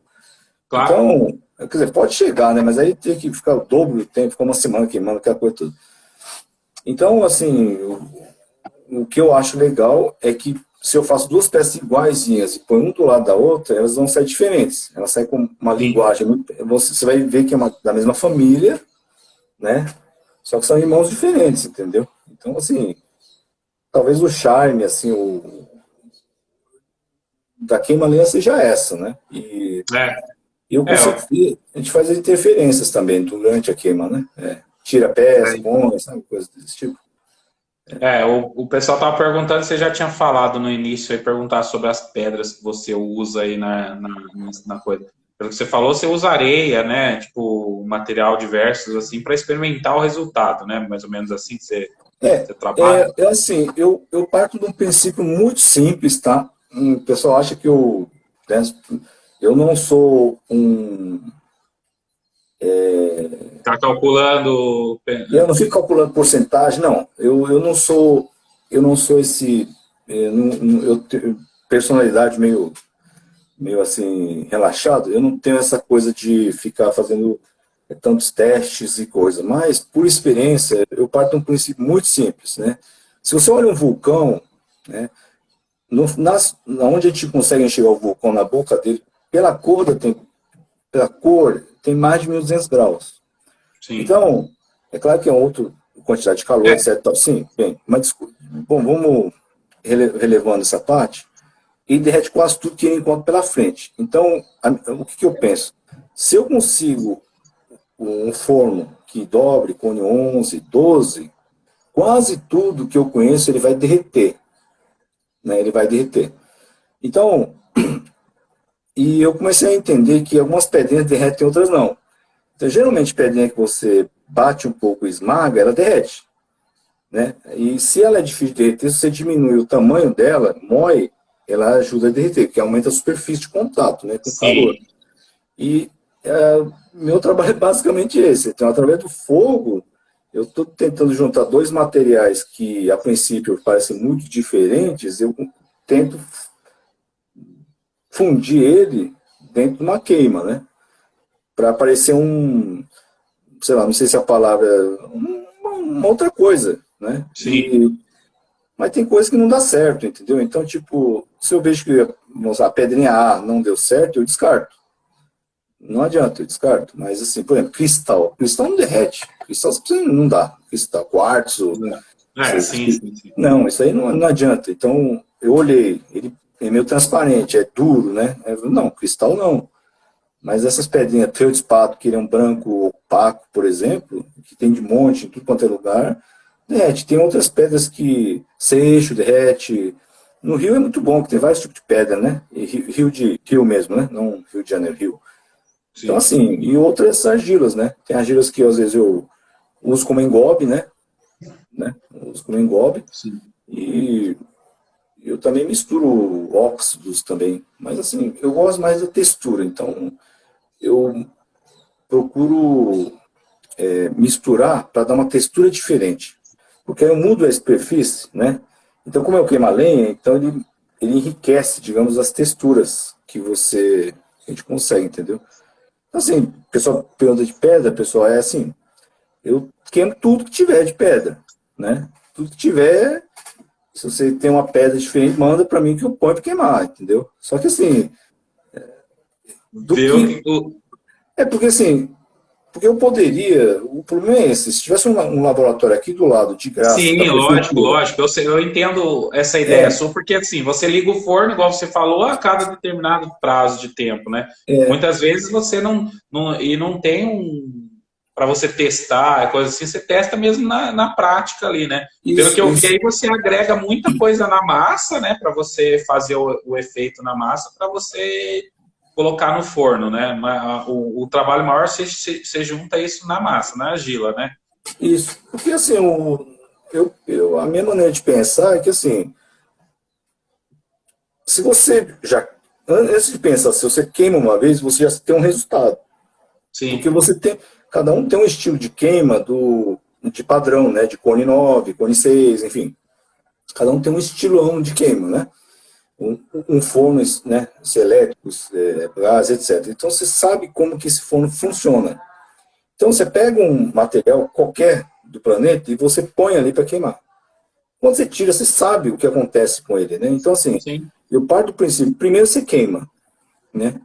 Claro. Então, quer dizer, pode chegar, né? Mas aí tem que ficar o dobro do tempo, ficar uma semana queimando aquela coisa toda. Então, assim, o que eu acho legal é que se eu faço duas peças iguaizinhas e põe um do lado da outra, elas vão sair diferentes. Elas saem com uma linguagem muito... Você vai ver que é da mesma família, né? Só que são irmãos diferentes, entendeu? Então, assim, talvez o charme, assim, da queima-lenha seja essa, né? E eu consigo... A gente faz as interferências também durante a queima, né? Tira a peça, põe, sabe? Coisas desse tipo. O pessoal tava perguntando, você já tinha falado no início aí, perguntar sobre as pedras que você usa aí na coisa. Pelo que você falou, você usa areia, né? Tipo, material diversos, assim, para experimentar o resultado, né? Mais ou menos assim que você trabalha. É assim, eu parto de um princípio muito simples, tá? O pessoal acha que né, eu não sou um. Tá calculando. Eu não fico calculando porcentagem, não. Eu não sou esse. Eu tenho personalidade meio assim, relaxado. Eu não tenho essa coisa de ficar fazendo tantos testes e coisa. Mas, por experiência, eu parto de um princípio muito simples, né? Se você olha um vulcão, né? Onde a gente consegue enxergar o vulcão na boca dele, pela cor, tem mais de 1.200 graus. Sim. Então, é claro que é outra quantidade de calor, etc. Sim, bem, mas bom, vamos relevando essa parte, e derrete quase tudo que ele encontra pela frente. Então, o que eu penso? Se eu consigo um forno que dobre cone 11, 12, quase tudo que eu conheço ele vai derreter. Né? Ele vai derreter. Então, e eu comecei a entender que algumas pedrinhas derretem, outras não. Então, geralmente, pedrinha que você bate um pouco e esmaga, ela derrete. Né? E se ela é difícil de derreter, se você diminui o tamanho dela, moe, ela ajuda a derreter, porque aumenta a superfície de contato, né, com o calor. E meu trabalho é basicamente esse. Então, através do fogo, eu estou tentando juntar dois materiais que, a princípio, parecem muito diferentes, eu tento fundir ele dentro de uma queima, né? Para aparecer sei lá, não sei se a palavra é uma outra coisa, né? Sim. Mas tem coisa que não dá certo, entendeu? Então, tipo, se eu vejo que a pedrinha A não deu certo, eu descarto. Não adianta, eu descarto. Mas, assim, por exemplo, cristal. Cristal não derrete. Cristal não dá. Cristal, quartzo. Sim. Não, isso aí não adianta. Então, eu olhei, ele é meio transparente, é duro, né? Não, cristal não. Mas essas pedrinhas feldspato, que ele é um branco opaco, por exemplo, que tem de monte em tudo quanto é lugar, derrete. Tem outras pedras que seixo, derrete. No Rio é muito bom, porque tem vários tipos de pedra, né? E Rio mesmo, né? Não Rio de Janeiro, Rio. Sim. Então, assim, e outras argilas, né? Tem argilas que às vezes eu uso como engobe, né? Uso como engobe. Sim. E eu também misturo óxidos também. Mas, assim, eu gosto mais da textura. Então, eu procuro misturar para dar uma textura diferente. Porque aí eu mudo a superfície, né? Então, como eu queimo a lenha, então ele enriquece, digamos, as texturas que a gente consegue, entendeu? Então, assim, o pessoal pergunta de pedra, pessoal, é assim, eu queimo tudo que tiver de pedra, né? Tudo que tiver, se você tem uma pedra diferente, manda para mim que eu ponho para queimar, entendeu? Só que assim, porque assim, porque eu poderia, o problema é esse, se tivesse um laboratório aqui do lado, de graça, Sim, da prefeitura, lógico. Eu entendo essa ideia sua, porque assim, você liga o forno, igual você falou, a cada determinado prazo de tempo, né? Muitas vezes você não tem para você testar, coisa assim, você testa mesmo na prática ali, né? Pelo que eu vi aí, você agrega muita coisa na massa, né? Para você fazer o efeito na massa, para você colocar no forno, né? O trabalho maior, você junta isso na massa, na argila, né? Isso, porque assim, a minha maneira de pensar é que assim, se você já, antes de pensar, se você queima uma vez, você já tem um resultado. Sim. Porque cada um tem um estilo de queima de padrão, né? De cone 9, cone 6, enfim. Cada um tem um estilão de queima, né? Um forno, né? Elétricos, gás, etc. Então você sabe como que esse forno funciona. Então você pega um material qualquer do planeta e você põe ali para queimar. Quando você tira, você sabe o que acontece com ele, né? Então, assim, Sim. eu parto do princípio, primeiro você queima, né?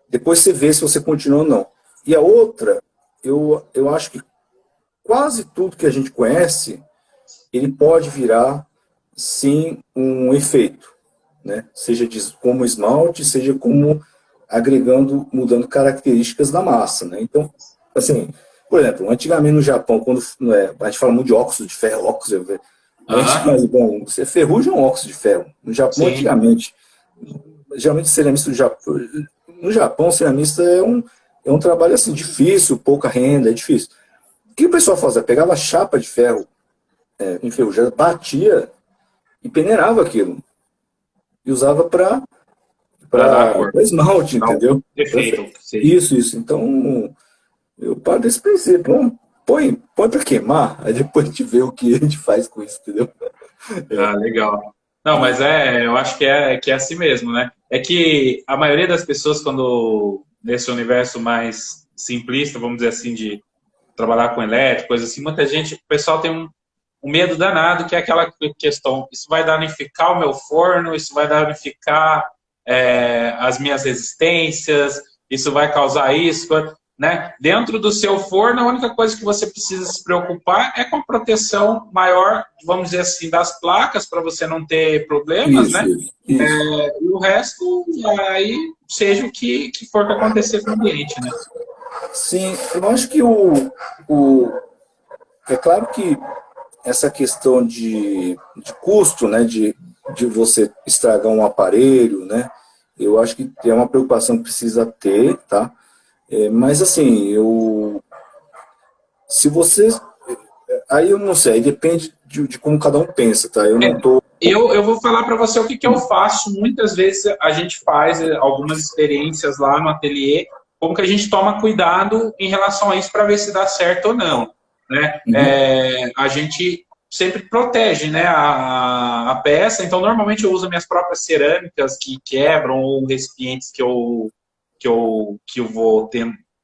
Depois você vê se você continua ou não. E a outra, eu acho que quase tudo que a gente conhece, ele pode virar, sim, um efeito, né? Seja como esmalte, seja como agregando, mudando características da massa, né? Então, assim, por exemplo, antigamente no Japão, quando a gente fala muito de óxido de ferro, A gente faz, bom, você ferruja um óxido de ferro. No Japão, Sim. antigamente, geralmente ceramista do Japão, no Japão, ceramista é um trabalho assim, difícil, pouca renda, é difícil. O que o pessoal fazia? Pegava chapa de ferro enferrujada, batia e peneirava aquilo. E usava para dar a cor. esmalte, Dar um entendeu? efeito. Sim. Isso. Então, eu paro desse princípio. Vamos, põe para queimar, aí depois a gente vê o que a gente faz com isso, entendeu? Ah, legal. Não, mas eu acho que é assim mesmo, né? É que a maioria das pessoas, quando nesse universo mais simplista, vamos dizer assim, de trabalhar com elétrico, coisa assim, muita gente, o pessoal tem um medo danado, que é aquela questão, isso vai danificar o meu forno, isso vai danificar as minhas resistências, isso vai causar isso, né? Dentro do seu forno, a única coisa que você precisa se preocupar é com a proteção maior, vamos dizer assim, das placas, para você não ter problemas, né? Isso. E o resto, aí, seja o que for que acontecer com o ambiente, né? Sim, eu acho que é claro que essa questão de custo, né, de você estragar um aparelho, né, eu acho que é uma preocupação que precisa ter, tá? Mas assim, se você, aí eu não sei, aí depende de como cada um pensa, tá? Eu não tô... Eu vou falar para você o que eu faço. Muitas vezes a gente faz algumas experiências lá no ateliê, como que a gente toma cuidado em relação a isso para ver se dá certo ou não, né? A gente sempre protege, né, a peça. Então, normalmente eu uso minhas próprias cerâmicas que quebram ou recipientes que eu vou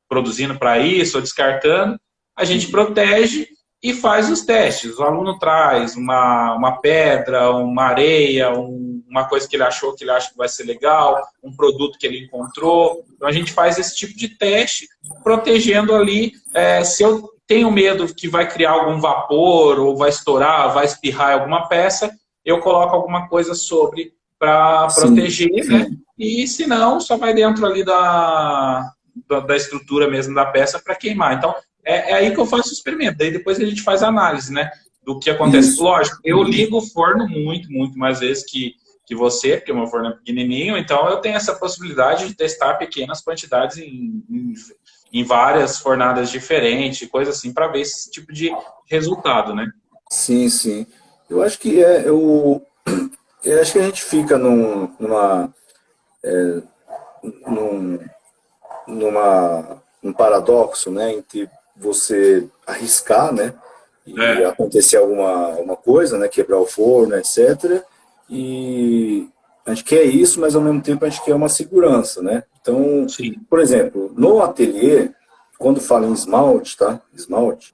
produzindo para isso, ou descartando. A gente protege e faz os testes. O aluno traz uma pedra, uma areia, uma coisa que ele achou que ele acha que vai ser legal, um produto que ele encontrou. Então, a gente faz esse tipo de teste, protegendo ali. Se eu tenho medo que vai criar algum vapor, ou vai estourar, vai espirrar alguma peça, eu coloco alguma coisa sobre para proteger, né? E se não, só vai dentro ali da estrutura mesmo da peça para queimar. Então, é aí que eu faço o experimento. Daí depois a gente faz a análise, né? Do que acontece. Isso. Lógico, eu ligo o forno muito mais vezes que você, porque o meu forno é pequenininho, então eu tenho essa possibilidade de testar pequenas quantidades em várias fornadas diferentes, coisa assim, para ver esse tipo de resultado, né? Sim. Eu acho que eu acho que a gente fica num paradoxo, né, entre você arriscar, né, e acontecer alguma coisa, né, quebrar o forno, etc. E a gente quer isso, mas ao mesmo tempo a gente quer uma segurança, né? Então, Sim. por exemplo, no ateliê, quando fala em esmalte, tá? Esmalte,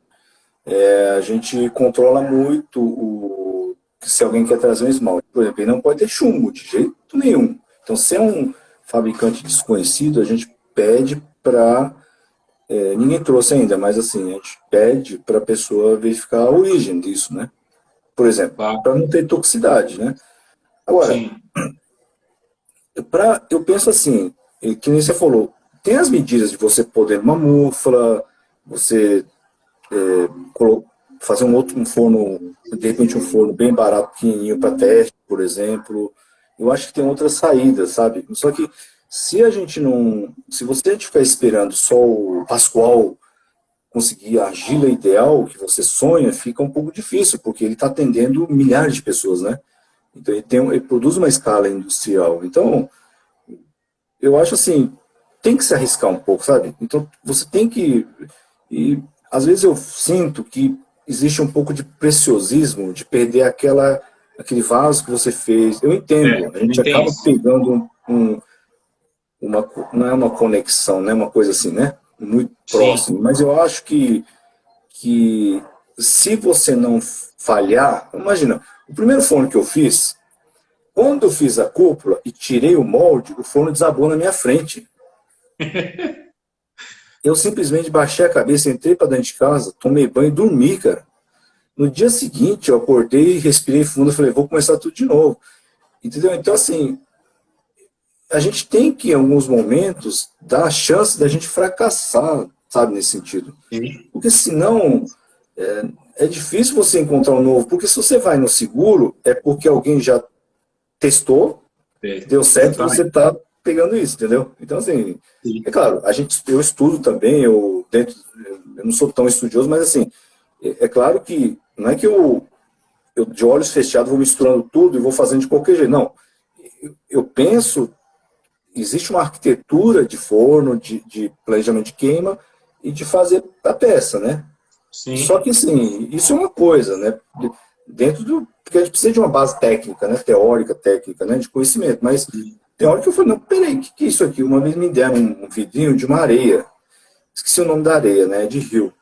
a gente controla muito se alguém quer trazer um esmalte. Por exemplo, ele não pode ter chumbo de jeito nenhum. Então, se é um fabricante desconhecido, a gente pede para... ninguém trouxe ainda, mas assim, a gente pede para a pessoa verificar a origem disso, né? Por exemplo, para não ter toxicidade, né? Agora, Sim. eu penso assim, que nem você falou, tem as medidas de você poder uma mufla, você fazer um forno, de repente um forno bem barato, pequenininho para teste, por exemplo. Eu acho que tem outras saídas, sabe? Só que se a gente não, se você ficar esperando só o Pascoal conseguir a argila ideal que você sonha, fica um pouco difícil, porque ele está atendendo milhares de pessoas, né? Então ele produz uma escala industrial. Então, eu acho assim, tem que se arriscar um pouco, sabe? Então você tem que... E às vezes eu sinto que existe um pouco de preciosismo, de perder aquele vaso que você fez. Eu entendo, a gente acaba pegando não é uma conexão, não é uma coisa assim, né? Muito próximo. Mas eu acho que se você não falhar, imagina, o primeiro forno que eu fiz, quando eu fiz a cúpula e tirei o molde, o forno desabou na minha frente. Eu simplesmente baixei a cabeça, entrei para dentro de casa, tomei banho e dormi, cara. No dia seguinte, eu acordei, respirei fundo e falei, vou começar tudo de novo. Entendeu? Então, assim, a gente tem que, em alguns momentos, dar a chance da gente fracassar, sabe, nesse sentido. Porque senão, é difícil você encontrar um novo, porque se você vai no seguro, é porque alguém já testou, deu certo, você está pegando isso, entendeu? Então, assim, Sim. é claro, eu estudo também, eu não sou tão estudioso, mas assim, é claro que não é que eu de olhos fechados vou misturando tudo e vou fazendo de qualquer jeito, não. Eu penso, existe uma arquitetura de forno, de planejamento de queima e de fazer a peça, né? Sim. Só que, assim, isso é uma coisa, né? Dentro do... Porque a gente precisa de uma base técnica, né? Teórica, técnica, né? De conhecimento. Mas tem hora que eu falei, não, peraí, o que é isso aqui? Uma vez me deram um vidrinho de uma areia. Esqueci o nome da areia, né? De rio.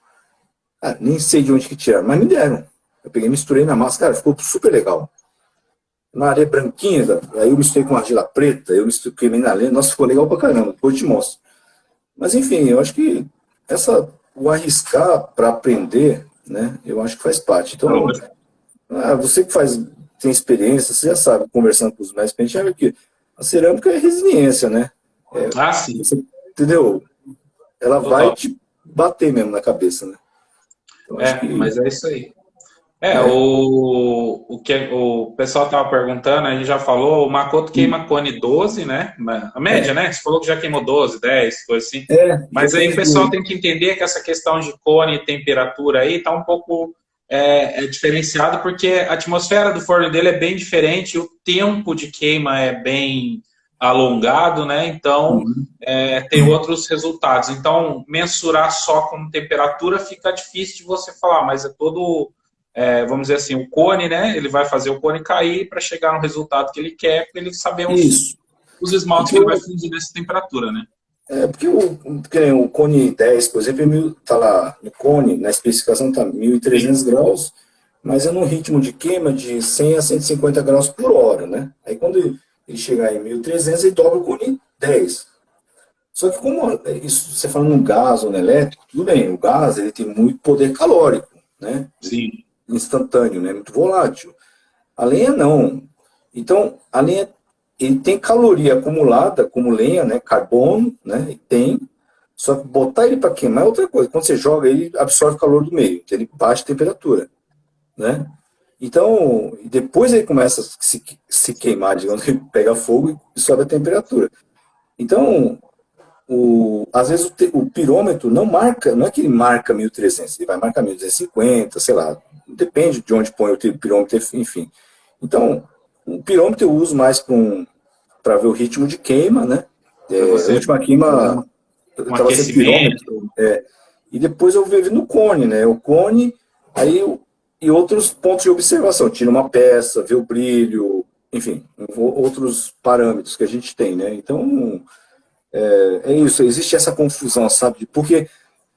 Ah, nem sei de onde que tiraram, mas me deram. Eu peguei, misturei na massa, cara, ficou super legal. Uma areia branquinha, aí eu misturei com argila preta, eu misturei, queimei na lenha, nossa, ficou legal pra caramba, depois eu te mostro. Mas enfim, eu acho que o arriscar para aprender, né, eu acho que faz parte. Então, você que tem experiência, você já sabe, conversando com os mestres, a gente sabe que a cerâmica é resiliência, né? Sim. Você, entendeu? Ela Total. vai te bater mesmo na cabeça, né? Então, acho que... Mas é isso aí. O que o pessoal estava perguntando, a gente já falou, o Makoto queima cone 12, né? A média, né? Você falou que já queimou 12, 10, coisa assim. Mas aí o pessoal tem que entender que essa questão de cone e temperatura aí está um pouco diferenciado, porque a atmosfera do forno dele é bem diferente, o tempo de queima é bem alongado, né? Então, tem outros resultados. Então, mensurar só com temperatura fica difícil de você falar, mas é todo... vamos dizer assim, o cone, né? Ele vai fazer o cone cair para chegar no resultado que ele quer, para ele saber os esmaltes que ele vai fundir nessa temperatura, né? Porque o cone 10, por exemplo, está lá no cone, na especificação está 1.300 graus, mas é num ritmo de queima de 100 a 150 graus por hora, né? Aí quando ele chegar em 1.300, ele dobra o cone 10. Só que como isso, você fala no gás ou no elétrico, tudo bem, o gás ele tem muito poder calórico, né? Sim. Instantâneo, né? Muito volátil. A lenha não. Então, a lenha ele tem caloria acumulada como lenha, né? Carbono, né? E tem. Só que botar ele para queimar é outra coisa. Quando você joga, ele absorve calor do meio, então ele baixa a temperatura, né? Então, depois ele começa a se queimar, digamos, ele pega fogo e sobe a temperatura. Então, às vezes o pirômetro não marca, não é que ele marca 1.300, ele vai marcar 1.250, sei lá, depende de onde põe o pirômetro, enfim. Então, o pirômetro eu uso mais para ver o ritmo de queima, né? A última queima, eu estava sem pirômetro, e depois eu vejo no cone, né? O cone, aí e outros pontos de observação, tira uma peça, vê o brilho, enfim, outros parâmetros que a gente tem, né? Então, é isso, existe essa confusão, sabe? Porque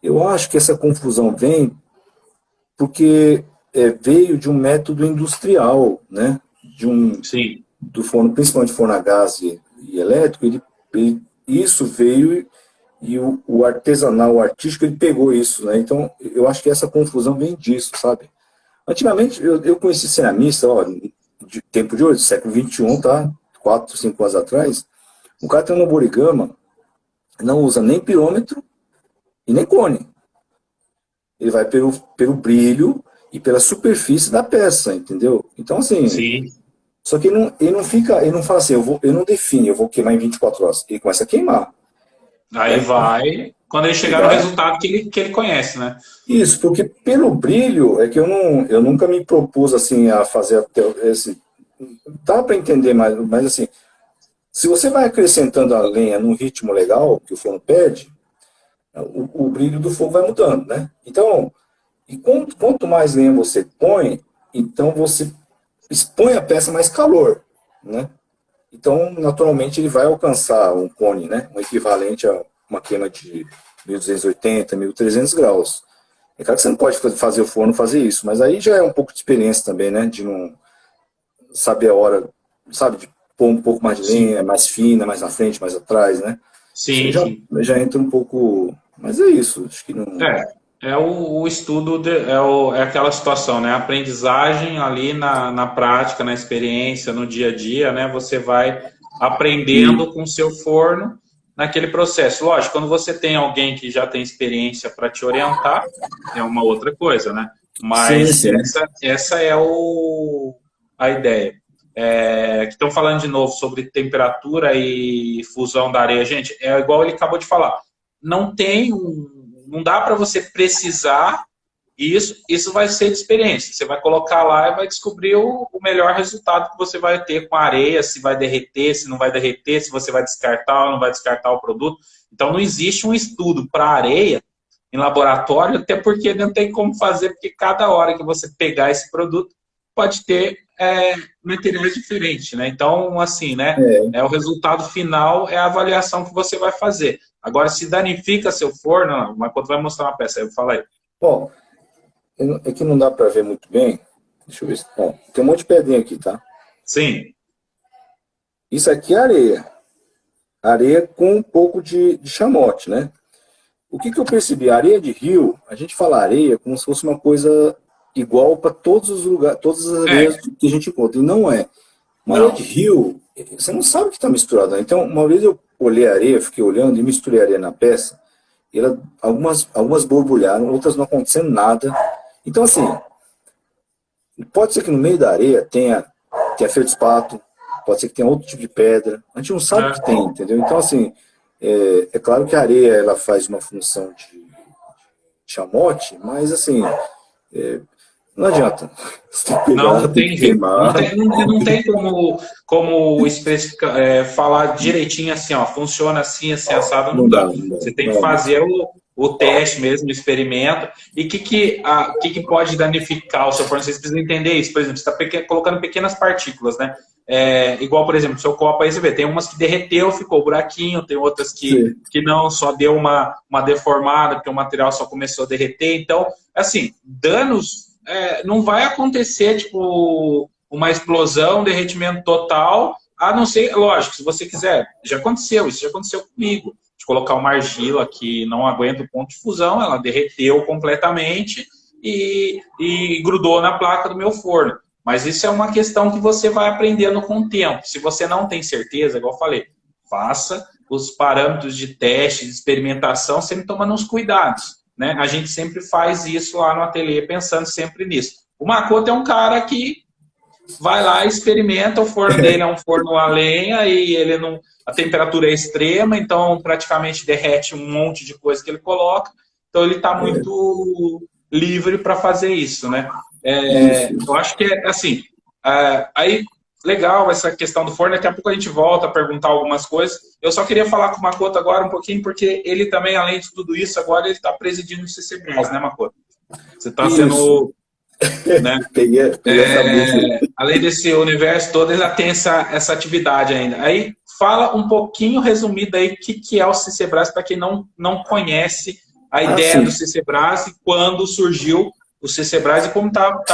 eu acho que essa confusão vem porque veio de um método industrial, né? Sim. Do forno, principalmente forno a gás e elétrico, isso veio e o artesanal, o artístico, ele pegou isso, né? Então, eu acho que essa confusão vem disso, sabe? Antigamente, eu conheci ceramista, de tempo de hoje, século XXI, tá? 4, 5 anos atrás, o cara tem uma borigama, não usa nem pirômetro e nem cone. Ele vai pelo brilho e pela superfície da peça, entendeu? Então, assim... Sim. Só que ele não fala assim, eu não defino, eu vou queimar em 24 horas. Ele começa a queimar. Aí vai, quando ele chegar no resultado que ele conhece, né? Isso, porque pelo brilho, é que eu nunca me propus assim a fazer até esse... Dá para entender, mas assim, se você vai acrescentando a lenha num ritmo legal, que o forno pede, o brilho do fogo vai mudando, né? Então, e quanto mais lenha você põe, então você expõe a peça mais calor, né? Então, naturalmente, ele vai alcançar um cone, né? Um equivalente a uma queima de 1.280, 1.300 graus. É claro que você não pode fazer o forno fazer isso, mas aí já é um pouco de experiência também, né? De não saber a hora, sabe? De pôr um pouco mais de lenha, mais fina, mais na frente, mais atrás, né? Sim, já entra um pouco... Mas é isso, acho que não... o estudo, é aquela situação, né? A aprendizagem ali na prática, na experiência, no dia a dia, né? Você vai aprendendo com o seu forno naquele processo. Lógico, quando você tem alguém que já tem experiência para te orientar, é uma outra coisa, né? Mas sim. essa é a ideia. Que estão falando de novo sobre temperatura e fusão da areia. Gente, é igual ele acabou de falar. Não dá para você precisar isso vai ser de experiência. Você vai colocar lá e vai descobrir o melhor resultado que você vai ter com a areia, se vai derreter, se não vai derreter, se você vai descartar ou não vai descartar o produto. Então, não existe um estudo para areia em laboratório, até porque não tem como fazer, porque cada hora que você pegar esse produto pode ter materiais diferentes, né? Então, assim, né? O resultado final é a avaliação que você vai fazer. Agora, se danifica seu forno, mas quando vai mostrar uma peça, aí eu falo aí. Bom, é que não dá para ver muito bem. Deixa eu ver. Bom, tem um monte de pedrinha aqui, tá? Sim. Isso aqui é areia. Areia com um pouco de chamote, né? O que eu percebi? A areia de rio, a gente fala areia como se fosse uma coisa igual para todos os lugares, todas as areias que a gente encontra. E não é. Uma areia de rio, você não sabe o que está misturado, né? Então, uma vez eu olhei a areia, fiquei olhando e misturei a areia na peça. E algumas borbulharam, outras não acontecendo nada. Então, assim, pode ser que no meio da areia tenha feldspato, pode ser que tenha outro tipo de pedra. A gente não sabe o que tem, entendeu? Então, assim, é claro que a areia ela faz uma função de chamote, mas, assim, não adianta. Você tem que pegar, tem que queimar. Não tem como falar direitinho assim, ó, funciona assim, assim, assado, não dá. Você tem que fazer o teste mesmo, o experimento. E o que pode danificar o seu forno? Vocês precisam entender isso. Por exemplo, você está colocando pequenas partículas, né? Igual, por exemplo, seu copo aí você vê, tem umas que derreteu, ficou buraquinho, tem outras que não, só deu uma deformada, porque o material só começou a derreter. Então, assim, danos não vai acontecer, tipo, uma explosão, derretimento total, a não ser, lógico, se você quiser, isso já aconteceu comigo, de colocar uma argila que não aguenta o ponto de fusão, ela derreteu completamente e grudou na placa do meu forno. Mas isso é uma questão que você vai aprendendo com o tempo. Se você não tem certeza, igual eu falei, faça os parâmetros de teste, de experimentação, sempre tomando uns cuidados, né? A gente sempre faz isso lá no ateliê, pensando sempre nisso. O Makoto é um cara que vai lá e experimenta, o forno dele é um forno a lenha e a temperatura é extrema, então praticamente derrete um monte de coisa que ele coloca. Então ele está muito livre para fazer isso, né? Eu acho que assim, aí legal essa questão do forno, daqui a pouco a gente volta a perguntar algumas coisas. Eu só queria falar com o Makoto agora um pouquinho, porque ele também, além de tudo isso, agora ele está presidindo o CCBRAS, né, Makoto? Você está sendo... Né? Peguei essa música. Além desse universo todo, ele já tem essa atividade ainda. Aí fala um pouquinho resumido aí o que é o CCBRAS, para quem não conhece a ideia do CCBRAS e quando surgiu o CCBRAS e como tá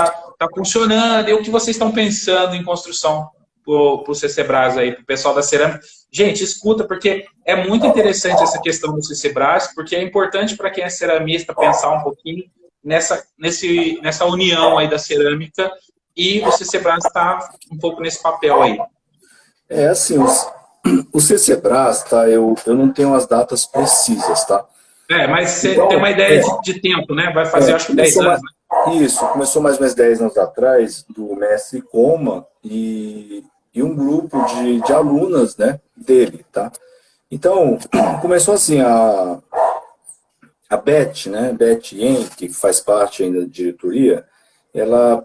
funcionando e o que vocês estão pensando em construção pro CCBRAS aí, pro pessoal da cerâmica. Gente, escuta, porque é muito interessante essa questão do CCBRAS, porque é importante para quem é ceramista pensar um pouquinho nessa união aí da cerâmica, e o CCBRAS está um pouco nesse papel aí. Assim, o CCBRAS, tá? Eu não tenho as datas precisas, tá? Mas você tem uma ideia de tempo, né? Vai fazer, acho que 10 anos, né? Isso, começou mais ou menos 10 anos atrás, do mestre Coma e um grupo de alunas, né, dele, tá? Então, começou assim, a Beth, né, Beth Yen, que faz parte ainda da diretoria, ela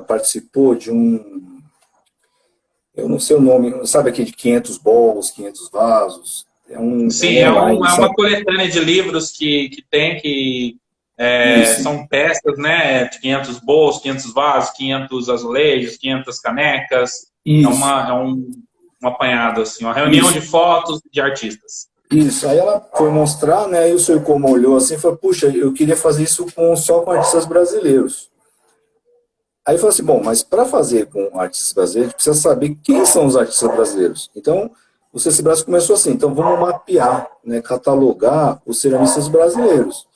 participou de eu não sei o nome, sabe aqui de 500 bowls, 500 vasos? Sim, é uma coletânea de livros que são peças, né, de 500 bowls, 500 vasos, 500 azulejos, 500 canecas, é um apanhado, assim, uma reunião de fotos de artistas. Isso, aí ela foi mostrar, né, e o senhor como olhou assim, falou, puxa, eu queria fazer isso só com artistas brasileiros. Aí falou assim, bom, mas para fazer com artistas brasileiros, a gente precisa saber quem são os artistas brasileiros. Então, o CCBRAS começou assim, então vamos mapear, né, catalogar os ceramistas brasileiros.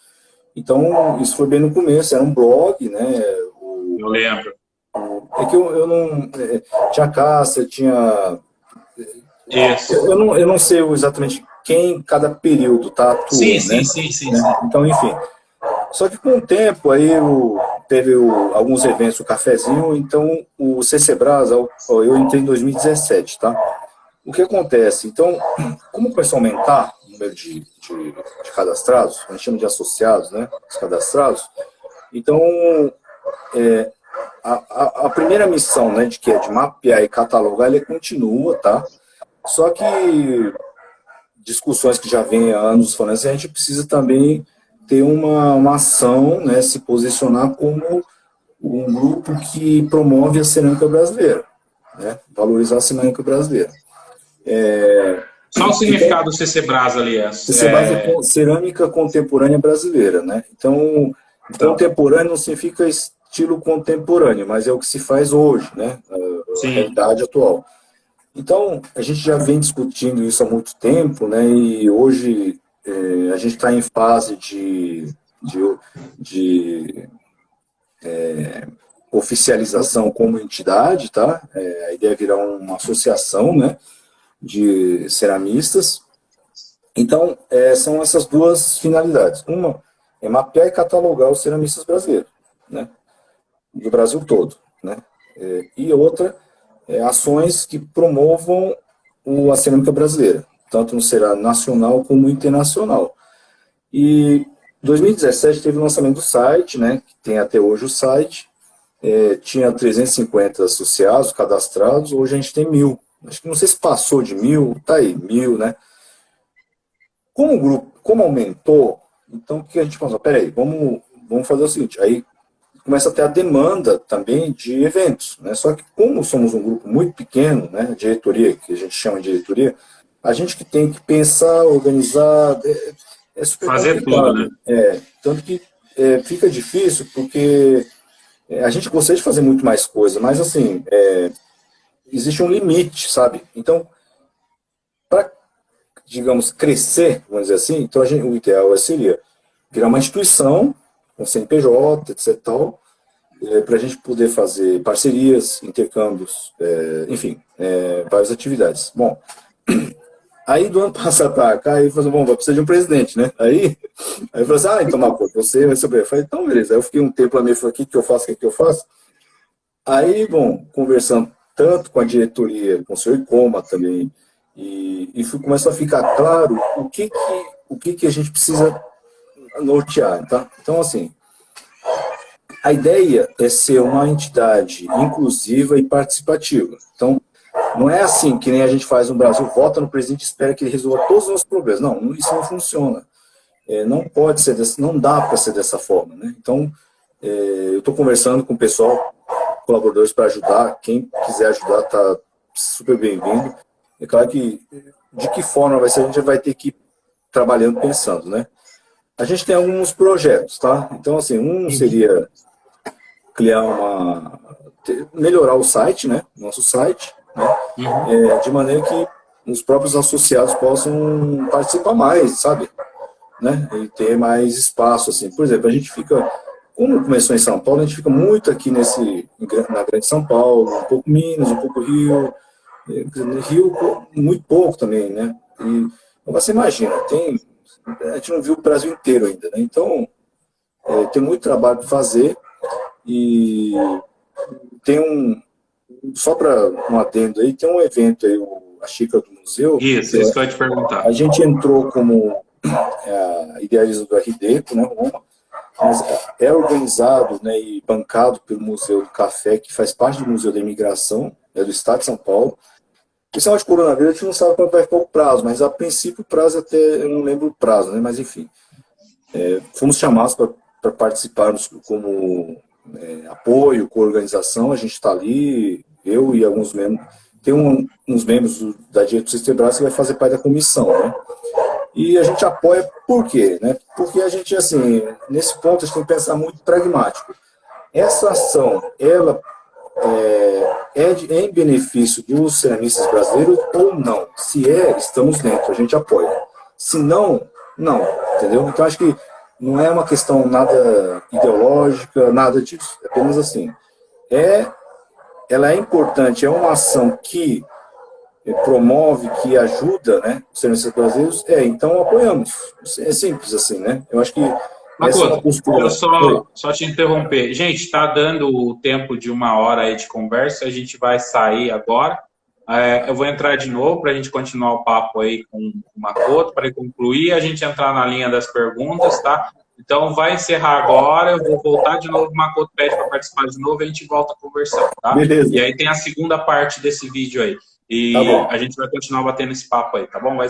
Então, isso foi bem no começo, era um blog, né. Eu lembro. É que eu não... tinha Cássia, tinha... Isso. Eu não sei exatamente quem em cada período tá atuando, sim. Então, enfim. Só que com o tempo, aí teve alguns eventos, o cafezinho, então o CCBRAS, eu entrei em 2017, tá? O que acontece? Então, como começou a aumentar o número de cadastrados, a gente chama de associados, né, os cadastrados, então, a primeira missão, né, que é de mapear e catalogar, ele continua, tá? Só que discussões que já vêm há anos falando assim, a gente precisa também ter uma ação, né, se posicionar como um grupo que promove a cerâmica brasileira, né, valorizar a cerâmica brasileira. Só o significado do CCBRAS ali é... CCBRAS é cerâmica contemporânea brasileira, né? Então, contemporâneo não significa estilo contemporâneo, mas é o que se faz hoje, né? A realidade atual. Então, a gente já vem discutindo isso há muito tempo, né? E hoje a gente está em fase de oficialização como entidade, tá? A ideia é virar uma associação, né, de ceramistas. Então, são essas duas finalidades. Uma é mapear e catalogar os ceramistas brasileiros, né, do Brasil todo, né? E outra ações que promovam a cerâmica brasileira, tanto no cenário nacional como internacional. E 2017 teve o lançamento do site, né, que tem até hoje o site, tinha 350 associados, cadastrados, hoje a gente tem 1.000. Acho que não sei se passou de 1.000, tá aí, 1.000, né? Como o grupo, como aumentou, então o que a gente pensou? Peraí, vamos fazer o seguinte, aí começa a ter a demanda também de eventos, né? Só que como somos um grupo muito pequeno, né, diretoria, que a gente chama de diretoria, a gente que tem que pensar, organizar, é super fazer complicado. tudo, né? Tanto que fica difícil, porque a gente gostaria de fazer muito mais coisa, mas assim, existe um limite, sabe? Então, para, digamos, crescer, vamos dizer assim, então o ideal seria virar uma instituição, com CNPJ, etc. tal, para a gente poder fazer parcerias, intercâmbios, enfim, várias atividades. Bom, aí do ano passado para cá, aí falou, bom, vai precisar de um presidente, né? Aí falou assim, então, Marco, você vai saber. Eu falei, então, beleza. Aí eu fiquei um tempo lá meio, falei, o que eu faço, o que eu faço? Aí, bom, conversando tanto com a diretoria, com o senhor Icoma também, e começou a ficar claro o que a gente precisa nortear, tá? Então, assim, a ideia é ser uma entidade inclusiva e participativa. Então, não é assim que nem a gente faz no Brasil, vota no presidente e espera que ele resolva todos os nossos problemas. Não, isso não funciona. Não pode ser não dá para ser dessa forma, né? Então, eu estou conversando com o pessoal, colaboradores, para ajudar. Quem quiser ajudar está super bem-vindo. É claro que, de que forma vai ser, a gente vai ter que ir trabalhando, pensando, né? A gente tem alguns projetos, tá? Então, assim, seria melhorar o site, né? Nosso site, né? De maneira que os próprios associados possam participar mais, sabe? Né? E ter mais espaço, assim. Por exemplo, a gente fica, como começou em São Paulo, a gente fica muito aqui na Grande São Paulo, um pouco Minas, um pouco Rio, muito pouco também, né? E você imagina, a gente não viu o Brasil inteiro ainda, né? Então, tem muito trabalho para fazer e tem só para um adendo aí, tem um evento aí, a Xícara do Museu. Isso que eu ia te perguntar. A gente entrou como idealista do RD, né, Roma, mas é organizado, né, e bancado pelo Museu do Café, que faz parte do Museu da Imigração, do Estado de São Paulo. Esse negócio de coronavírus, a gente não sabe quando vai ficar o prazo, mas a princípio o prazo até, eu não lembro o prazo, né, mas enfim. Fomos chamados para participarmos como apoio, co-organização, a gente está ali, eu e alguns membros, tem uns membros da diretoria do CCBRAS que vai fazer parte da comissão, né? E a gente apoia por quê? Né? Porque a gente, assim, nesse ponto, a gente tem que pensar muito pragmático. Essa ação, ela em benefício dos ceramistas brasileiros ou não? Se estamos dentro, a gente apoia. Se não, não, entendeu? Então, acho que não é uma questão nada ideológica, nada disso. É apenas assim. Ela é importante, é uma ação que promove, que ajuda, né, os ceramistas brasileiros, então apoiamos. É simples assim, né? Eu acho que Essa é uma Makoto, postura. eu só te interromper. Gente, está dando o tempo de 1 hora aí de conversa, a gente vai sair agora. Eu vou entrar de novo para a gente continuar o papo aí com o Makoto, para concluir, a gente entrar na linha das perguntas, tá? Então, vai encerrar agora, eu vou voltar de novo, o Makoto pede para participar de novo e a gente volta a conversar, tá? Beleza. E aí tem a segunda parte desse vídeo aí. E Tá bom. a gente vai continuar batendo esse papo aí, tá bom? Vai